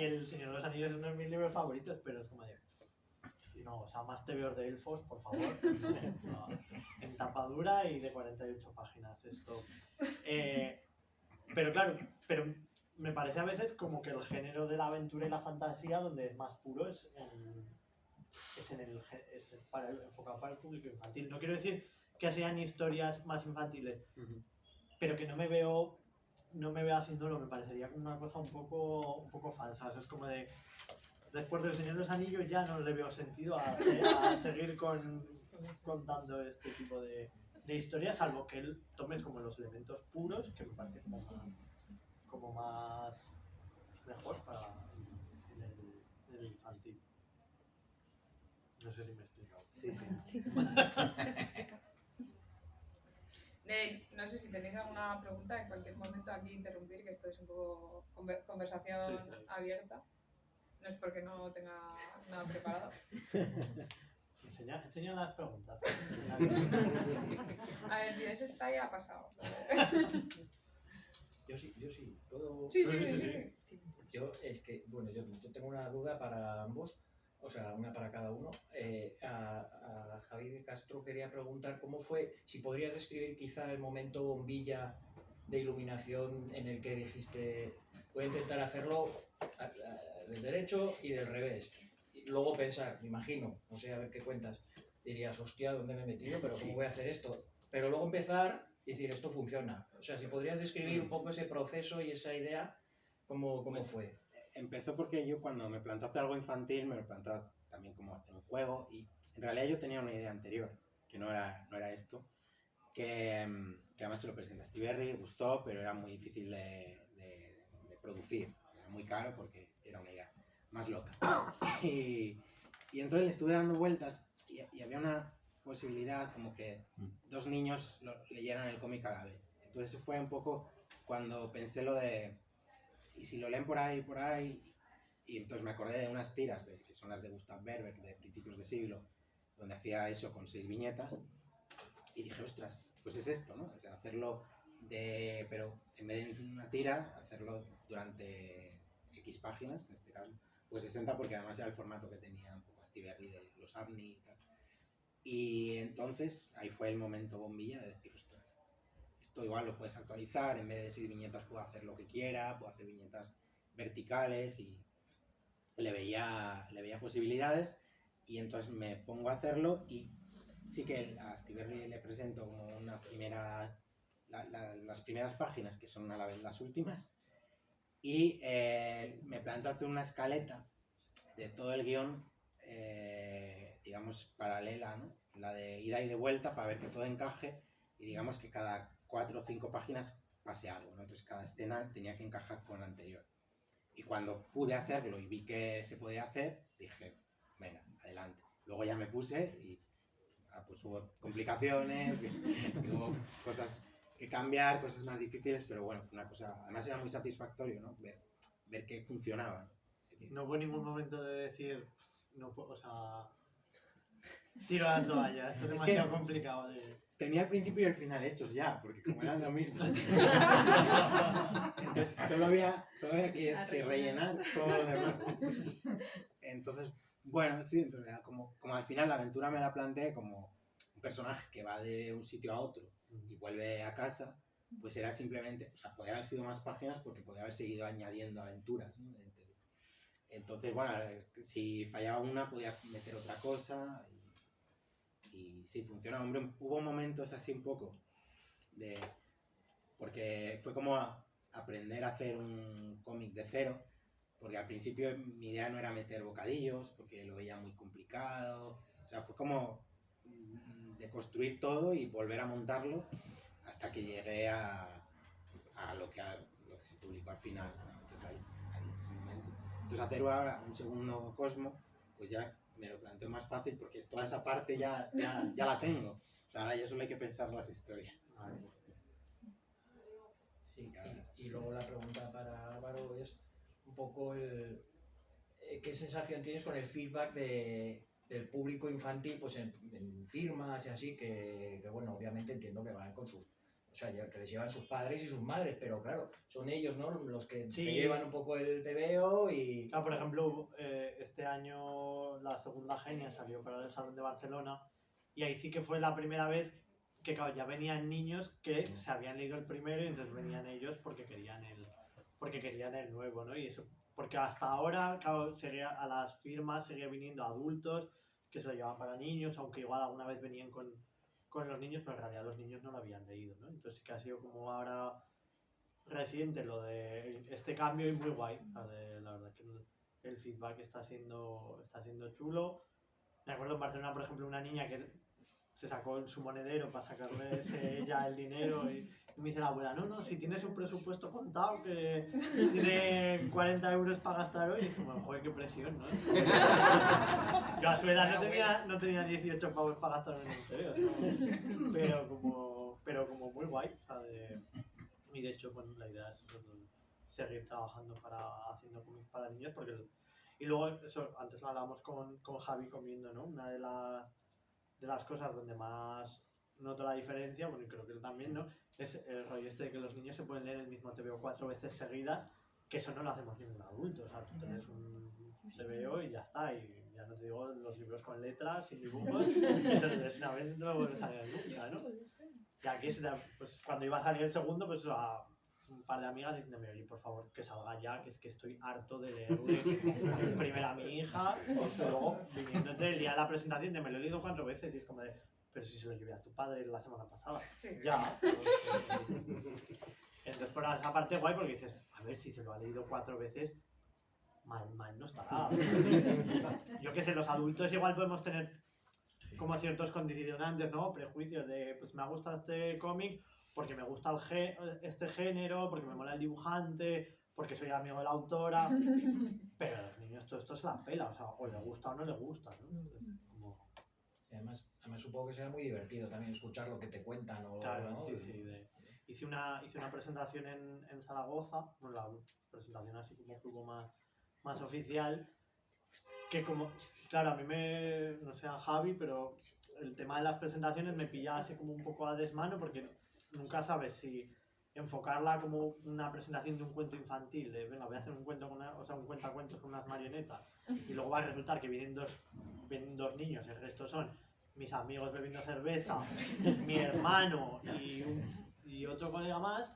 Speaker 2: El Señor de los Anillos es uno de mis libros favoritos, pero es como de... No, o sea, más TVOs de elfos, por favor. No, en tapadura y de 48 páginas esto. Pero claro, me parece a veces como que el género de la aventura y la fantasía donde es más puro es enfocado para el público infantil. No quiero decir que sean historias más infantiles, pero que no me veo haciéndolo, me parecería como una cosa un poco falsa. Eso es como de... Después del Señor de los Anillos ya no le veo sentido a seguir contando este tipo de historias, salvo que él tomes como los elementos puros, que me parece como más mejor para en el infantil. No sé si me he explicado.
Speaker 3: Sí.
Speaker 1: No sé si tenéis alguna pregunta, en cualquier momento aquí interrumpir, que esto es un poco conversación
Speaker 2: Sí.
Speaker 1: abierta. No es porque no tenga nada preparado.
Speaker 2: Enseña las preguntas.
Speaker 1: A ver, si eso está ya pasado.
Speaker 5: Yo sí, ¿puedo?
Speaker 1: Sí.
Speaker 5: Yo es que, bueno, yo tengo una duda para ambos, o sea, una para cada uno. A Javi de Castro quería preguntar cómo fue, si podrías describir quizá el momento bombilla de iluminación en el que dijiste, voy a intentar hacerlo del derecho y del revés. Y luego pensar, me imagino, no sé, a ver qué cuentas, dirías, hostia, ¿dónde me he metido? ¿Pero cómo voy a hacer esto? Pero luego empezar y decir, esto funciona. O sea, si podrías describir un poco ese proceso y esa idea, ¿cómo fue?
Speaker 3: Empezó porque yo cuando me plantó hacer algo infantil me lo plantó también como hacer un juego y en realidad yo tenía una idea anterior, que no era esto, que además se lo presenté a Stiberri, gustó, pero era muy difícil de producir, era muy caro porque era una idea más loca. Y entonces le estuve dando vueltas y había una posibilidad como que dos niños leyeran el cómic a la vez. Entonces fue un poco cuando pensé lo de, ¿y si lo leen por ahí? Y entonces me acordé de unas tiras, que son las de Gustav Berbeck, de principios de siglo, donde hacía eso con 6 viñetas. Y dije, ostras, pues es esto, ¿no? O sea, hacerlo pero en vez de una tira, hacerlo durante X páginas, en este caso, pues 60, porque además era el formato que tenía un poco Stiberri de los Avni y tal. Y entonces ahí fue el momento bombilla de decir, ostras, esto igual lo puedes actualizar, en vez de 6 viñetas puedo hacer lo que quiera, puedo hacer viñetas verticales y le veía posibilidades y entonces me pongo a hacerlo y sí que a Stiberri le presento como una primera, las primeras páginas que son a la vez las últimas y me planto hacer una escaleta de todo el guión, digamos paralela, ¿no? La de ida y de vuelta para ver que todo encaje y digamos que cada 4 o 5 páginas pase algo, ¿no? Entonces cada escena tenía que encajar con la anterior. Y cuando pude hacerlo y vi que se podía hacer, dije, venga, adelante. Luego ya me puse y pues hubo complicaciones, que hubo cosas que cambiar, cosas más difíciles, pero bueno, fue una cosa, además era muy satisfactorio, ¿no? Ver que funcionaba, ¿no?
Speaker 2: No hubo ningún momento de decir, no puedo, o sea, tiro la toalla, esto es demasiado complicado.
Speaker 3: Tenía el principio y el final hechos ya, porque como eran lo mismo. Entonces solo había que rellenar todo lo demás. Entonces, bueno, sí, entonces era como al final la aventura me la planteé como un personaje que va de un sitio a otro y vuelve a casa, pues era simplemente, o sea, podía haber sido más páginas porque podía haber seguido añadiendo aventuras, ¿no? Entonces, bueno, si fallaba una podía meter otra cosa y sí, funcionaba. Hombre, hubo momentos así un poco porque fue como aprender a hacer un cómic de cero, porque al principio mi idea no era meter bocadillos, porque lo veía muy complicado, o sea, fue como de construir todo y volver a montarlo hasta que llegué a lo que se publicó al final, ¿no? Entonces ahí en ese momento. Entonces hacer ahora un segundo Cosmo, pues ya me lo planteo más fácil porque toda esa parte ya la tengo. O sea, ahora ya solo hay que pensar las historias.
Speaker 5: Sí, y luego la pregunta para Álvaro es un poco ¿qué sensación tienes con el feedback del público infantil pues en firmas y así? Que bueno, obviamente entiendo que van con sus... O sea, que les llevan sus padres y sus madres, pero claro, son ellos, ¿no? Los que
Speaker 2: Sí.
Speaker 5: te llevan un poco el TVO y...
Speaker 2: Por ejemplo, este año la segunda Genia salió para el Salón de Barcelona y ahí sí que fue la primera vez que, claro, ya venían niños que se habían leído el primero y entonces venían ellos porque querían el nuevo, ¿no? Y eso, porque hasta ahora, claro, a las firmas seguía viniendo adultos que se lo llevaban para niños, aunque igual alguna vez venían con los niños, pero en realidad los niños no lo habían leído, ¿no? Entonces sí que ha sido como ahora reciente lo de este cambio y muy guay. La verdad que el feedback está siendo chulo. Me acuerdo en Barcelona, por ejemplo, una niña que se sacó su monedero para sacarle ella el dinero y me dice la abuela, no, si tiene su presupuesto contado, que tiene 40 euros para gastar hoy. Y dice, bueno, joder, qué presión, ¿no? Yo a su edad no tenía 18 pavos para gastar en un monedero, ¿no? pero como muy guay. Y de hecho, bueno, la idea es seguir trabajando haciendo cómics para niños, y luego, eso, antes lo hablábamos con Javi comiendo, ¿no? Una de las cosas donde más noto la diferencia, bueno, y creo que él también, ¿no? Es el rollo este de que los niños se pueden leer el mismo TVO 4 veces seguidas, que eso no lo hacemos ningún adulto, o sea, tú tienes un TVO y ya está, y ya no te digo los libros con letras, sin dibujos, entonces una vez no vuelves a leer nunca, ¿no? Y aquí, pues, cuando iba a salir el segundo, pues a un par de amigas diciéndome, oye, por favor, que salga ya, que es que estoy harto de leerle primero a mi hija, y luego viniéndote el día de la presentación te me lo he leído 4 veces, y es como de, pero si se lo llevé a tu padre la semana pasada.
Speaker 1: Sí.
Speaker 2: Ya. Entonces, por esa parte guay, porque dices, a ver, si se lo ha leído 4 veces, mal no estará. Yo qué sé, los adultos igual podemos tener como ciertos condicionantes, ¿no? Prejuicios de, pues me ha gustado este cómic porque me gusta este género, porque me mola el dibujante, porque soy amigo de la autora, pero a los niños todo esto se la pela, o sea, o le gusta o no le gusta, ¿no?
Speaker 5: Y además supongo que será muy divertido también escuchar lo que te cuentan o...
Speaker 2: Claro,
Speaker 5: ¿no?
Speaker 2: sí. Hice una presentación en Zaragoza, bueno, la presentación así como un poco más oficial, que como, claro, a mí no sé a Javi, pero el tema de las presentaciones me pilla así como un poco a desmano porque nunca sabes si enfocarla como una presentación de un cuento infantil, de venga, voy a hacer un cuento un cuentacuentos con unas marionetas, y luego va a resultar que vienen dos niños, el resto son mis amigos bebiendo cerveza, mi hermano y otro colega más,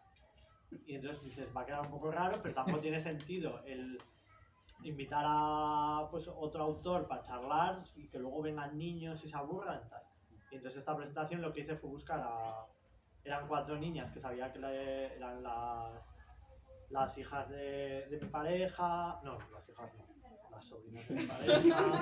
Speaker 2: y entonces dices, va a quedar un poco raro, pero tampoco tiene sentido el invitar a pues otro autor para charlar y que luego vengan niños y se aburran tal. Y entonces esta presentación lo que hice fue buscar eran 4 niñas que sabía que eran las hijas de mi pareja, no, las hijas no, las sobrinas de mi pareja,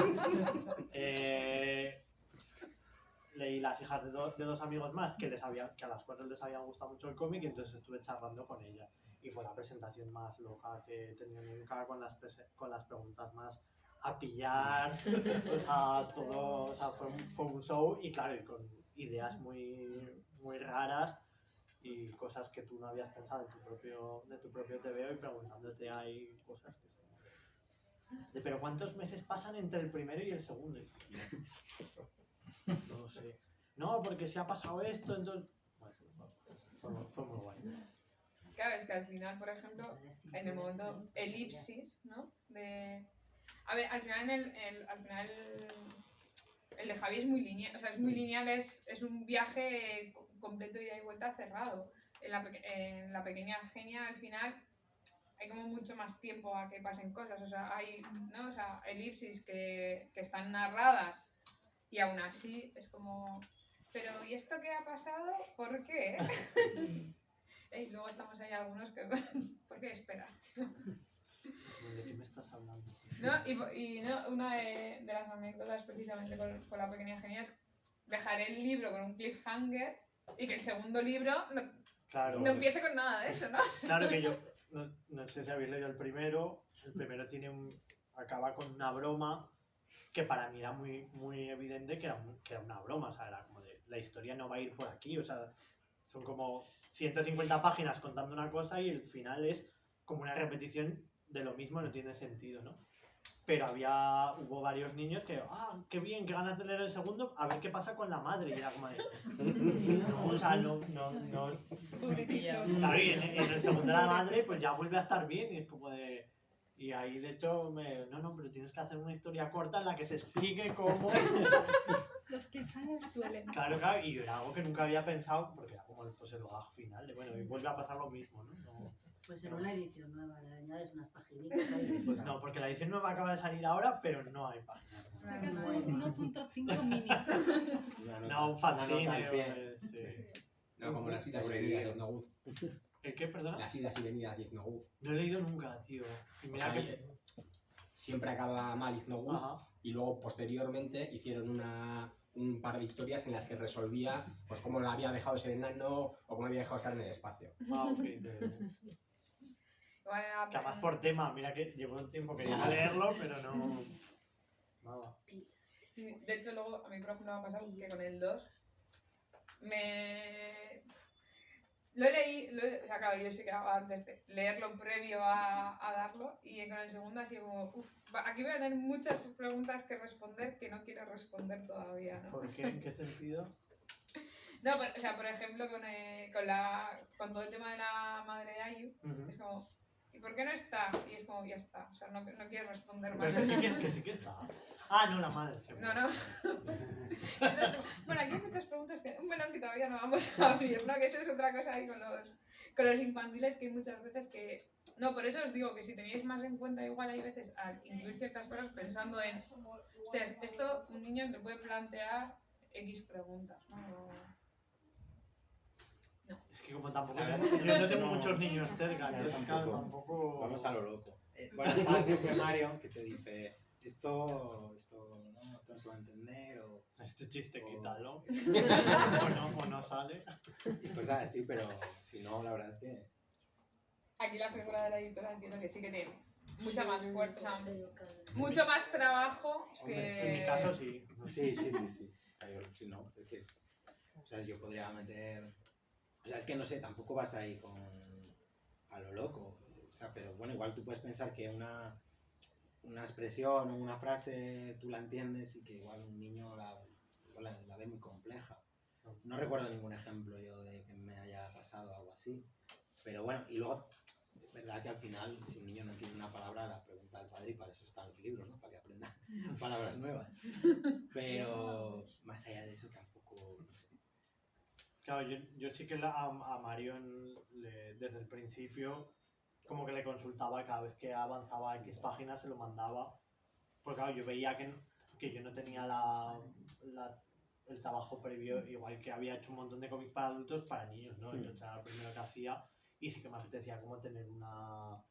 Speaker 2: leí las hijas de dos amigos más que a las 4 les habían gustado mucho el cómic, y entonces estuve charlando con ellas. Y fue la presentación más loca que he tenido nunca, con las preguntas más a pillar, o sea, todo, o sea, fue un show y claro, y con ideas muy raras y cosas que tú no habías pensado de tu propio TVO y preguntándote ahí cosas que son pero ¿cuántos meses pasan entre el primero y el segundo? No lo sé. No, porque se ha pasado esto, entonces... Bueno, fue muy guay.
Speaker 1: Claro, es que al final, por ejemplo, en el momento elipsis, ¿no? A ver, al final, el de Javi es muy lineal, o sea, es muy lineal, es un viaje completo ida y vuelta cerrado. En la pequeña genia, al final, hay como mucho más tiempo a que pasen cosas, o sea, hay, ¿no? O sea, elipsis que están narradas y aún así es como... Pero, ¿y esto qué ha pasado? ¿Por qué? Y luego estamos ahí algunos que... ¿Por qué esperas?
Speaker 2: ¿De qué me estás hablando?
Speaker 1: ¿No? Y no, una de las anécdotas precisamente con la pequeña genia es dejar el libro con un cliffhanger y que el segundo libro
Speaker 2: Claro,
Speaker 1: no empiece con nada de eso, ¿no?
Speaker 2: Claro que yo, no sé si habéis leído el primero tiene acaba con una broma que para mí era muy evidente que era una broma, o sea, era como de, la historia no va a ir por aquí, o sea, son como 150 páginas contando una cosa y el final es como una repetición de lo mismo, no tiene sentido, ¿no? Pero hubo varios niños que, qué bien, qué ganas de leer el segundo, a ver qué pasa con la madre, y era como de, no, o sea, no. Claro, y en el segundo de la madre, pues ya vuelve a estar bien, y es como de... Y ahí, de hecho, no, pero tienes que hacer una historia corta en la que se explique cómo...
Speaker 7: Los cliffhangers duelen.
Speaker 2: Claro, y era algo que nunca había pensado, porque era como pues, el hogaje final, de bueno, y vuelve a pasar lo mismo, ¿no?
Speaker 6: Pues en una edición nueva le añades unas paginitas ahí.
Speaker 2: Pues no, porque la edición nueva acaba de salir ahora, pero no hay páginas.
Speaker 7: Sacas un 1.5 mini.
Speaker 2: No, un fanzine. Sí.
Speaker 3: No, como las idas y venidas de Noguz.
Speaker 2: ¿El qué, perdona?
Speaker 3: Las idas y venidas de Noguz.
Speaker 2: No he leído nunca, tío. Y
Speaker 3: O
Speaker 2: mira
Speaker 3: sea, siempre acaba mal Noguz
Speaker 2: Ajá.
Speaker 3: y luego posteriormente hicieron un par de historias en las que resolvía pues cómo la había dejado ser enano o cómo había dejado estar en el espacio.
Speaker 2: Ok. Que además por tema, mira que llevo un tiempo queriendo leerlo, pero no... Nada.
Speaker 1: Sí, de hecho, luego a mí, por ejemplo, me ha pasado que con el 2 lo leí, o sea, claro, yo sé que antes de leerlo previo a darlo, y con el segundo así como, aquí voy a tener muchas preguntas que responder que no quiero responder todavía, ¿no?
Speaker 2: ¿Por qué? ¿En qué sentido?
Speaker 1: No, o sea, por ejemplo, con todo el tema de la madre de Ayu, es como, ¿y por qué no está? Y es como, ya está, o sea, no quiero responder
Speaker 2: Pero
Speaker 1: más.
Speaker 2: que sí que está. No, la madre. Sí,
Speaker 1: No. Entonces, bueno, aquí hay muchas preguntas, un melón que todavía no vamos a abrir, ¿no? Que eso es otra cosa ahí con los infantiles, que hay muchas veces que... No, por eso os digo que si tenéis más en cuenta, igual hay veces al incluir ciertas cosas pensando en, hostias, esto un niño le puede plantear X preguntas, ¿no?
Speaker 2: Es que como tampoco...
Speaker 3: La verdad es que
Speaker 2: Yo no tengo
Speaker 3: no-
Speaker 2: muchos niños cerca,
Speaker 3: Yo
Speaker 2: entonces claro, tampoco...
Speaker 3: Vamos a lo loco. Bueno, está siempre Mario que te dice esto no se va a entender o
Speaker 2: Este chiste,
Speaker 3: Oh.
Speaker 2: quítalo. o no sale.
Speaker 3: y cosas así, pero si no, la verdad es que
Speaker 1: Aquí la figura de la editora entiendo que sí que tiene mucha más fuerza, o sea,
Speaker 4: Educado.
Speaker 1: mucho más trabajo
Speaker 3: Hombre,
Speaker 1: que...
Speaker 2: En mi caso sí.
Speaker 3: sí. Si no, es que o sea, yo podría meter, o sea, es que no sé, tampoco vas ahí a lo loco, o sea, pero bueno, igual tú puedes pensar que una expresión o una frase tú la entiendes y que igual un niño la ve muy compleja. No recuerdo ningún ejemplo yo de que me haya pasado algo así, pero bueno, y luego es verdad que al final, si un niño no entiende una palabra, la pregunta al padre, y para eso están los libros, ¿no? Para que aprenda palabras nuevas. Pero más allá de eso tampoco, no sé.
Speaker 2: Claro, yo sí que a Marion desde el principio como que le consultaba cada vez que avanzaba X páginas, se lo mandaba. Porque claro, yo veía que yo no tenía el trabajo previo, igual que había hecho un montón de cómics para adultos, para niños, ¿no? Entonces era lo primero que hacía y sí que me apetecía como tener una...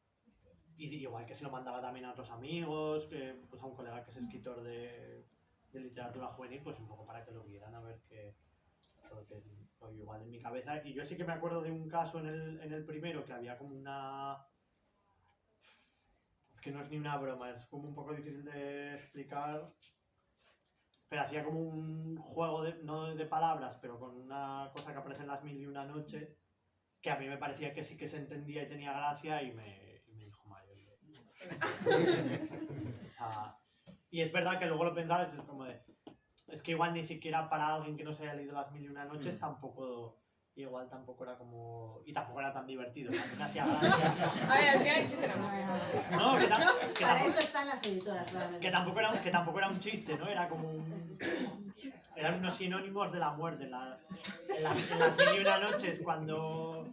Speaker 2: Y igual que se lo mandaba también a otros amigos, pues a un colega que es escritor de literatura juvenil, pues un poco para que lo vieran, a ver qué... Porque igual en mi cabeza, y yo sí que me acuerdo de un caso en el primero que había como una Es que no es ni una broma, es como un poco difícil de explicar. Pero hacía como un juego, no de palabras, pero con una cosa que aparece en las 1001 noches, que a mí me parecía que sí que se entendía y tenía gracia y me dijo Mario. O sea, y es verdad que luego lo pensabas, es como de... Es que igual ni siquiera para alguien que no se haya leído las 1001 noches tampoco... Igual tampoco era como... Y tampoco era tan divertido, también me hacía gracia.
Speaker 1: A ver, al final el chiste era
Speaker 2: No,
Speaker 6: Para eso están las editoras, realmente.
Speaker 2: que tampoco era un chiste, ¿no? Era como un... Eran unos sinónimos de la muerte. En las 1001 noches, cuando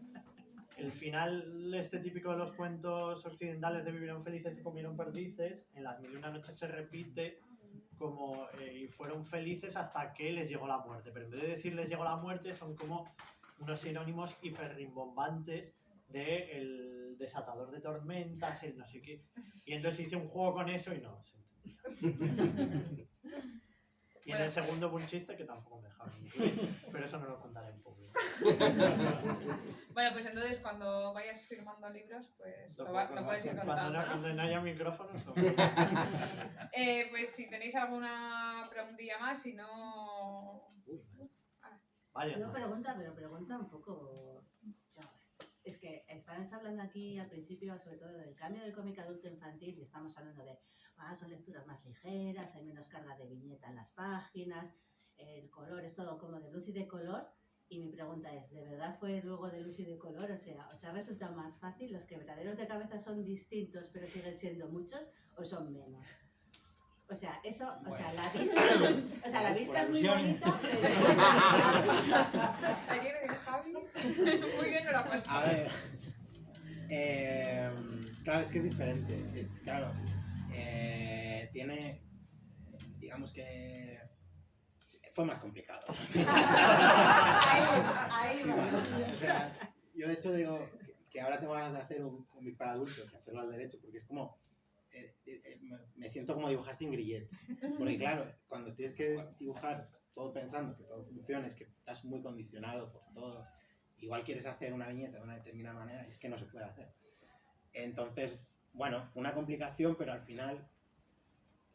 Speaker 2: el final este típico de los cuentos occidentales de vivieron felices y comieron perdices, en las 1001 noches se repite como y fueron felices hasta que les llegó la muerte. Pero en vez de decir les llegó la muerte, son como unos sinónimos hiperrimbombantes de el desatador de tormentas, el no sé qué. Y entonces hice un juego con eso y no se entendió. Y en el segundo fue un chiste que tampoco me dejaron incluir, pero eso no lo contaré en público.
Speaker 1: Bueno, pues entonces cuando vayas firmando libros, pues lo puedes ir contando.
Speaker 2: Cuando no haya micrófonos.
Speaker 1: Pues si tenéis alguna preguntilla más, si no...
Speaker 2: Vale,
Speaker 6: Yo pregunta un poco... Es que estábamos hablando aquí al principio sobre todo del cambio del cómic adulto infantil y estamos hablando de son lecturas más ligeras, hay menos carga de viñeta en las páginas, el color es todo como de luz y de color. Y mi pregunta es, ¿de verdad fue luego de luz y de color? O sea, ¿os ha resultado más fácil? ¿Los quebraderos de cabeza son distintos pero siguen siendo muchos o son menos? O sea, eso, bueno. la vista es muy bonita, pero...
Speaker 1: Ayer el Javi, muy bien, no la pasó.
Speaker 3: A ver, claro, es que es diferente, tiene, digamos que fue más complicado.
Speaker 6: Ahí va.
Speaker 3: O sea, yo de hecho digo que ahora tengo ganas de hacer un cómic para adultos, hacerlo al derecho, porque es como... me siento como dibujar sin grilletes, porque claro, cuando tienes que dibujar todo pensando que todo funcione, es que estás muy condicionado por todo, igual quieres hacer una viñeta de una determinada manera, es que no se puede hacer. Entonces, bueno, fue una complicación, pero al final,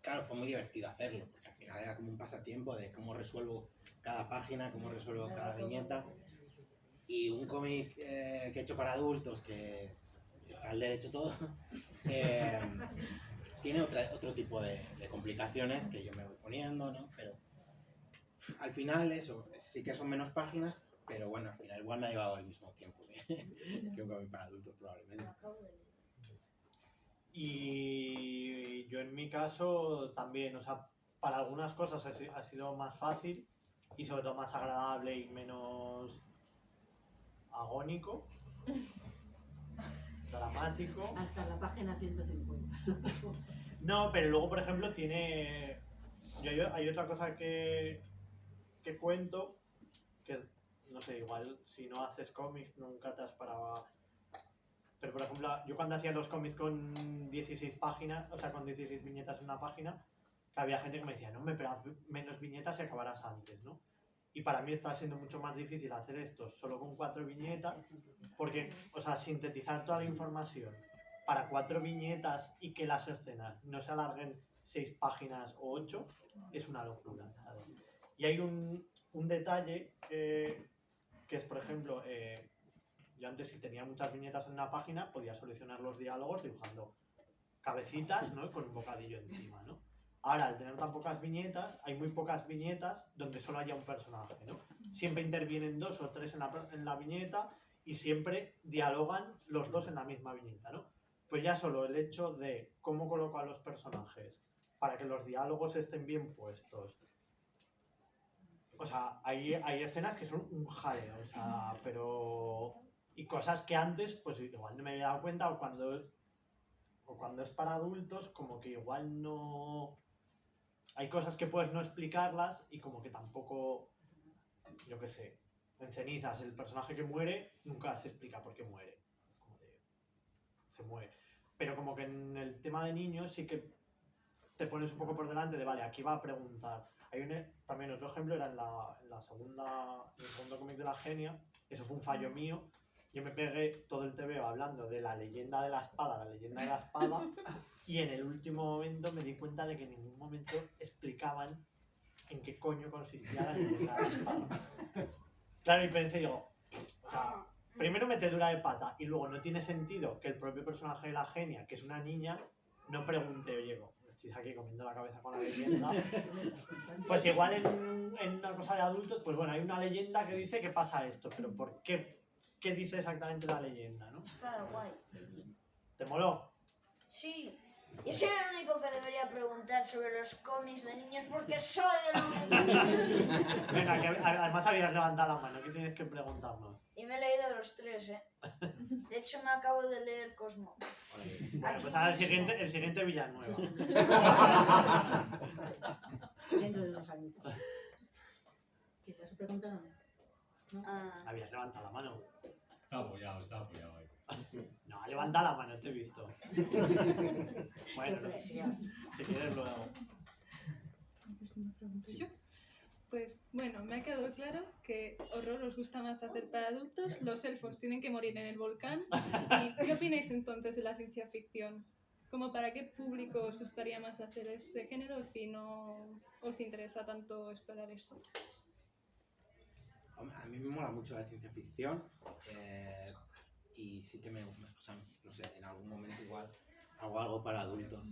Speaker 3: claro, fue muy divertido hacerlo, porque al final era como un pasatiempo de cómo resuelvo cada página, cómo resuelvo cada viñeta, y un cómic que he hecho para adultos, que está al derecho todo, tiene otro tipo de complicaciones que yo me voy poniendo, ¿no? Pero al final eso, sí que son menos páginas, pero bueno, al final igual me ha llevado el mismo tiempo que un cómic para adultos probablemente.
Speaker 2: Y yo en mi caso también, o sea, para algunas cosas ha sido más fácil y sobre todo más agradable y menos agónico. Dramático.
Speaker 6: Hasta la página 150.
Speaker 2: No, pero luego, por ejemplo, tiene... Hay otra cosa que cuento, que no sé, igual si no haces cómics nunca te has parado... Pero, por ejemplo, yo cuando hacía los cómics con 16 páginas, o sea, con 16 viñetas en una página, que había gente que me decía, no, pero haz menos viñetas y acabarás antes, ¿no? Y para mí está siendo mucho más difícil hacer esto solo con 4 viñetas, porque, o sea, sintetizar toda la información para 4 viñetas y que las escenas no se alarguen 6 páginas o 8, es una locura, ¿sabes? Y hay un detalle que es, por ejemplo, yo antes si tenía muchas viñetas en una página podía solucionar los diálogos dibujando cabecitas, ¿no? Con un bocadillo encima, ¿no? Ahora, al tener tan pocas viñetas, hay muy pocas viñetas donde solo haya un personaje, ¿no? Siempre intervienen 2 o 3 en la viñeta y siempre dialogan los 2 en la misma viñeta, ¿no? Pues ya solo el hecho de cómo coloco a los personajes para que los diálogos estén bien puestos. O sea, hay escenas que son un jaleo, o sea, pero... Y cosas que antes, pues igual no me había dado cuenta, o cuando es para adultos, como que igual no... Hay cosas que puedes no explicarlas y como que tampoco, yo qué sé, en Cenizas el personaje que muere nunca se explica por qué muere. Como de, se muere. Pero como que en el tema de niños sí que te pones un poco por delante de, vale, aquí va a preguntar. Hay también otro ejemplo, era en el segundo cómic de La Genia, eso fue un fallo mío, yo me pegué todo el TVO hablando de la leyenda de la espada, y en el último momento me di cuenta de que en ningún momento explicaban en qué coño consistía la leyenda de la espada. Claro, y pensé, digo, o sea, primero metedura de pata, y luego no tiene sentido que el propio personaje de la genia, que es una niña, no pregunte, oye, estoy aquí comiendo la cabeza con la leyenda. Pues igual en una cosa de adultos, pues bueno, hay una leyenda que dice que pasa esto, pero ¿por qué? ¿Qué dice exactamente la leyenda, no?
Speaker 4: Espada guay.
Speaker 2: ¿Te moló?
Speaker 4: Sí. Yo soy el único que debería preguntar sobre los cómics de niños porque soy el único.
Speaker 2: Venga, que además habías levantado la mano, ¿qué tienes que preguntarnos?
Speaker 4: Y me he leído los 3, ¿eh? De hecho, me acabo de leer Cosmo.
Speaker 2: Bueno, pues ahora el siguiente Villanueva.
Speaker 6: Dentro de unos años. ¿Qué te has preguntado? ¿No?
Speaker 4: Ah,
Speaker 2: Habías levantado la mano.
Speaker 8: Está apoyado ahí.
Speaker 2: No, levanta la mano, te he visto.
Speaker 4: qué
Speaker 2: Bueno,
Speaker 4: presión.
Speaker 2: si quieres luego.
Speaker 7: Pues me pregunto yo. Pues bueno, me ha quedado claro que horror os gusta más hacer para adultos, los elfos tienen que morir en el volcán. ¿Y qué opináis entonces de la ciencia ficción? ¿Como para qué público os gustaría más hacer ese género si no os interesa tanto explorar eso?
Speaker 3: Hombre, a mí me mola mucho la ciencia ficción y sí que o sea, no sé, en algún momento igual hago algo para adultos.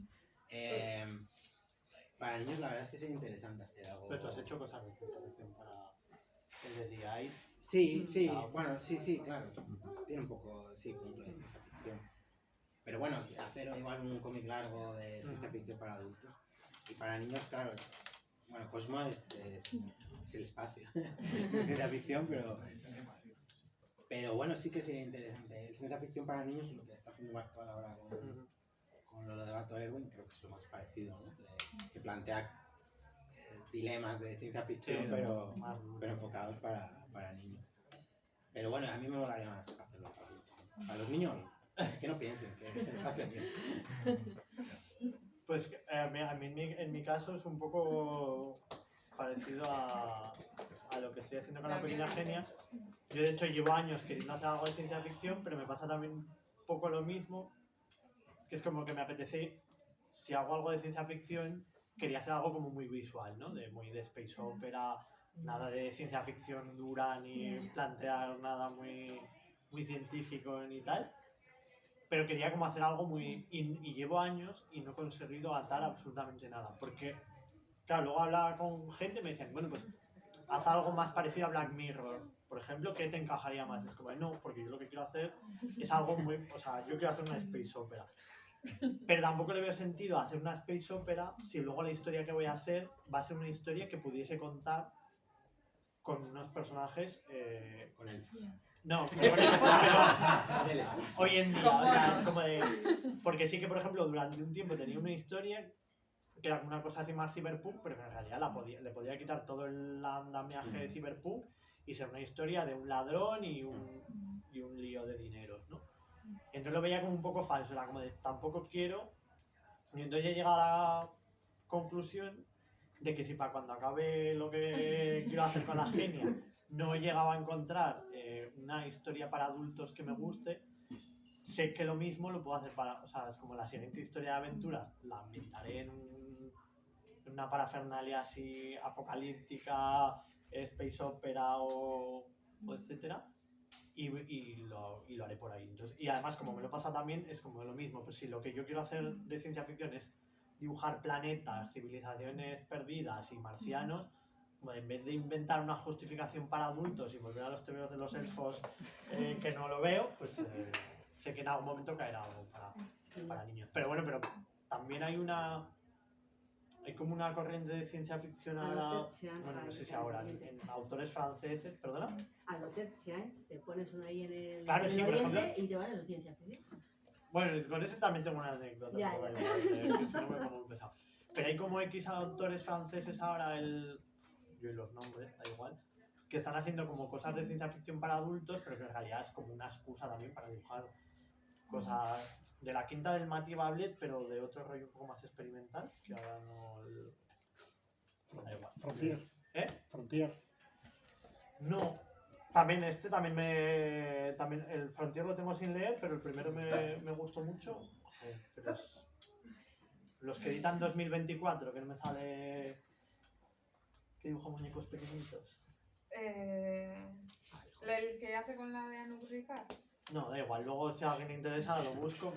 Speaker 3: Para niños la verdad es que sería interesante hacer algo.
Speaker 2: Pero tú has hecho cosas de ciencia ficción para el de The Ice.
Speaker 3: Sí,
Speaker 2: Ah,
Speaker 3: bueno, sí, claro. Tiene un poco, sí, punto de ciencia ficción. Pero bueno, hacer igual un cómic largo de ciencia ficción para adultos. Y para niños, claro. Bueno, Cosmo es el espacio. Ciencia ficción, pero bueno, sí que sería interesante. El ciencia ficción para niños es lo que está haciendo Marco ahora con lo de Gato Erwin, creo que es lo más parecido, ¿no? Que plantea dilemas de ciencia ficción,
Speaker 2: Sí,
Speaker 3: pero
Speaker 2: más
Speaker 3: enfocados para niños. Pero bueno, a mí me molaría más hacerlo para adultos. Para los niños, que no piensen, que se les pase bien.
Speaker 2: Pues a mí en mi caso es un poco parecido a lo que estoy haciendo con la pequeña genia. Yo de hecho llevo años queriendo hacer algo de ciencia ficción, pero me pasa también un poco lo mismo, que es como que me apetece, si hago algo de ciencia ficción, quería hacer algo como muy visual, ¿no? Muy de space opera, nada de ciencia ficción dura, ni plantear nada muy científico ni tal. Pero quería como hacer algo muy... Y llevo años y no he conseguido atar absolutamente nada. Porque, claro, luego hablaba con gente y me decían, bueno, pues haz algo más parecido a Black Mirror. Por ejemplo, ¿qué te encajaría más? Es como, no, porque yo lo que quiero hacer es algo muy... O sea, yo quiero hacer una space opera. Pero tampoco le veo sentido hacer una space opera si luego la historia que voy a hacer va a ser una historia que pudiese contar con unos personajes...
Speaker 3: Con elfos.
Speaker 2: No, con elfos, pero...
Speaker 3: Con el espacio.
Speaker 2: Hoy en día, o sea, es como de... Porque sí que, por ejemplo, durante un tiempo tenía una historia que era una cosa así más cyberpunk, pero que en realidad le podía quitar todo el andamiaje de cyberpunk y ser una historia de un ladrón y un lío de dineros, ¿no? Entonces lo veía como un poco falso, era como de tampoco quiero... Y entonces ya he llegado a la conclusión de que si para cuando acabe lo que quiero hacer con la genia no he llegado a encontrar una historia para adultos que me guste, sé que lo mismo lo puedo hacer para... O sea, es como la siguiente historia de aventura, la ambientaré en una parafernalia así apocalíptica, space opera o etcétera, y lo haré por ahí. Entonces, y además, como me lo pasa también, es como lo mismo. Pues si lo que yo quiero hacer de ciencia ficción es dibujar planetas, civilizaciones perdidas y marcianos, en vez de inventar una justificación para adultos y volver a los tebeos de los elfos que no lo veo, pues sé que en algún momento caerá algo para niños. Pero bueno, pero también hay como una corriente de ciencia ficción ahora, bueno, no sé si ahora, en autores franceses, ¿perdona?
Speaker 6: A lo Ted Chiang, te pones uno ahí en el,
Speaker 2: Claro,
Speaker 6: en
Speaker 2: sí,
Speaker 6: el
Speaker 2: por
Speaker 6: oriente
Speaker 2: ejemplo.
Speaker 6: y te van a la ciencia ficción.
Speaker 2: Bueno, con ese también tengo una anécdota.
Speaker 6: Ya,
Speaker 2: pero
Speaker 6: ya.
Speaker 2: da igual, que si no me pongo muy pesado. Pero hay como X autores franceses ahora, yo y los nombres, da igual, que están haciendo como cosas de ciencia ficción para adultos, pero que en realidad es como una excusa también para dibujar cosas de la quinta del Mathieu Bablet, pero de otro rollo un poco más experimental, que ahora no... Da igual.
Speaker 9: Frontier.
Speaker 2: ¿Eh?
Speaker 9: Frontier.
Speaker 2: No. También el Frontier lo tengo sin leer, pero el primero me gustó mucho. Joder, pero los que editan 2024, que no me sale... que dibuja muñecos pequeñitos.
Speaker 1: El que hace con la de Anouk Ricard.
Speaker 2: No, da igual, luego si a alguien le interesa lo busco,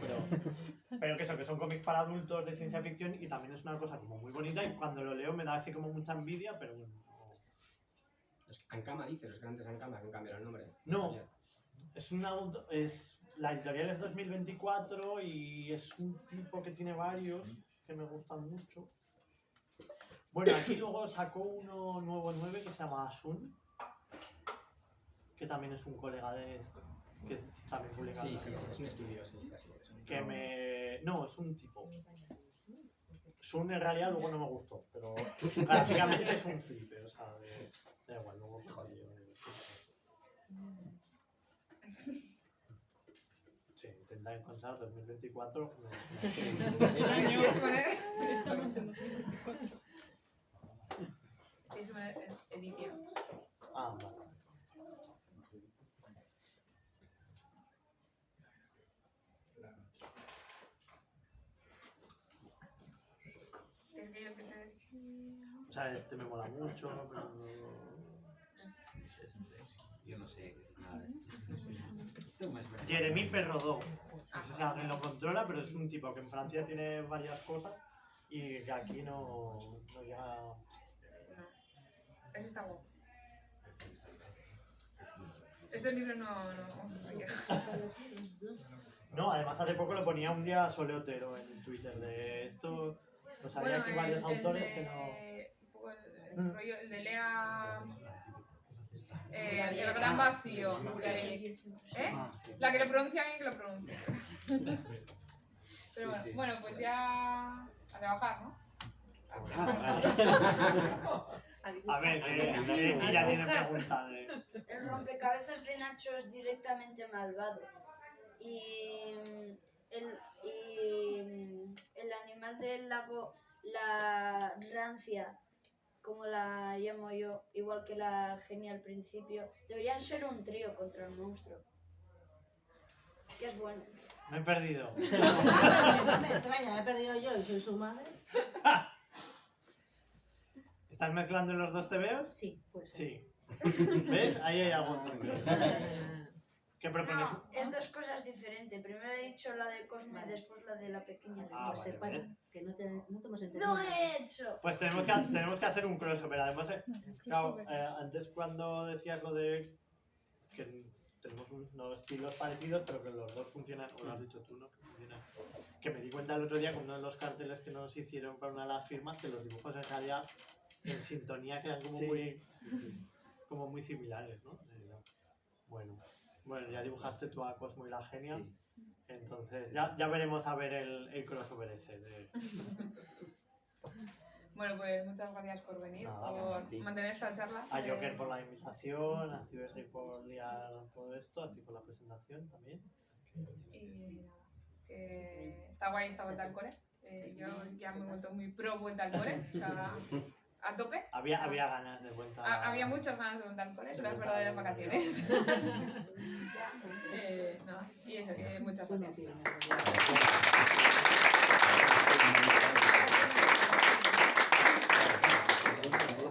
Speaker 2: pero que son cómics para adultos de ciencia ficción y también es una cosa como muy bonita y cuando lo leo me da así como mucha envidia, pero bueno.
Speaker 3: Los Ankama dices, los grandes Ankama, que han cambiado el nombre.
Speaker 2: No, la editorial es 2024 y es un tipo que tiene varios que me gustan mucho. Bueno, aquí luego sacó uno nuevo 9 que se llama Asun, que también es un colega de esto, que también publica.
Speaker 3: Sí, es un estudio, sí, casi.
Speaker 2: No, es un tipo. Sun en realidad luego no me gustó, pero gráficamente es un flipe, o sea, da igual, luego sí, intenta encontrar 2024 el año.
Speaker 7: Estamos en 2024.
Speaker 1: Es una edición.
Speaker 2: Ah, vale.
Speaker 1: Es que yo que te decía...
Speaker 2: O sea, este me mola mucho, pero no...
Speaker 3: Yo no sé qué es nada de esto.
Speaker 2: Jeremy Perrodó. No sé si alguien lo controla, pero es un tipo que en Francia tiene varias cosas y que aquí no llega...
Speaker 1: No. Ese está guapo. Estos libros no
Speaker 2: No, además hace poco lo ponía un día Soleotero en Twitter de esto. Pues había aquí varios autores que no...
Speaker 1: El rollo, el de Lea... el gran vacío. La que lo pronuncia bien, que lo pronuncie. Pero bueno, pues ya... a trabajar, ¿no?
Speaker 2: A ver, ella tiene pregunta de...
Speaker 4: El rompecabezas de Nacho es directamente malvado. Y el animal del lago, la rancia, como la llamo yo, igual que la genia al principio, deberían ser un trío contra el monstruo. Que es bueno.
Speaker 2: Me he perdido.
Speaker 6: No me extraña, me he perdido yo y soy su madre.
Speaker 2: ¿Estás mezclando los dos tebeos?
Speaker 6: Sí, pues
Speaker 2: Sí. ¿Ves? Ahí hay algo. ¿Qué propones?
Speaker 4: No, es dos cosas diferentes. Primero he dicho la de Cosme, después la de la pequeña.
Speaker 2: Ah,
Speaker 6: Pues
Speaker 2: vale,
Speaker 6: separa,
Speaker 2: ¿ves?
Speaker 6: que no te hemos entendido.
Speaker 4: ¡Lo he hecho!
Speaker 2: Pues tenemos que hacer un crossover. Además, claro, antes cuando decías lo de que tenemos unos estilos parecidos, pero que los dos funcionan, o lo has dicho tú, ¿no? Que funcionan. Que me di cuenta el otro día con uno de los carteles que nos hicieron para una de las firmas, que los dibujos en realidad en sintonía quedan como muy similares, ¿no? Bueno, ya dibujaste tú a Cosmo y la genia, entonces ya veremos a ver el crossover ese.
Speaker 1: Bueno, pues muchas gracias por venir,
Speaker 2: Nada,
Speaker 1: por mantener esta charla.
Speaker 2: A Joker por la invitación, a Ciberly por liar todo esto, a ti por la presentación también.
Speaker 1: Y nada, que está guay esta vuelta al cole. Yo ya me he vuelto muy pro vuelta al cole, o sea, a tope.
Speaker 2: Había ganas de vuelta.
Speaker 1: Había muchas ganas de vuelta al cole, son las verdaderas vacaciones. Nada, y eso, muchas gracias.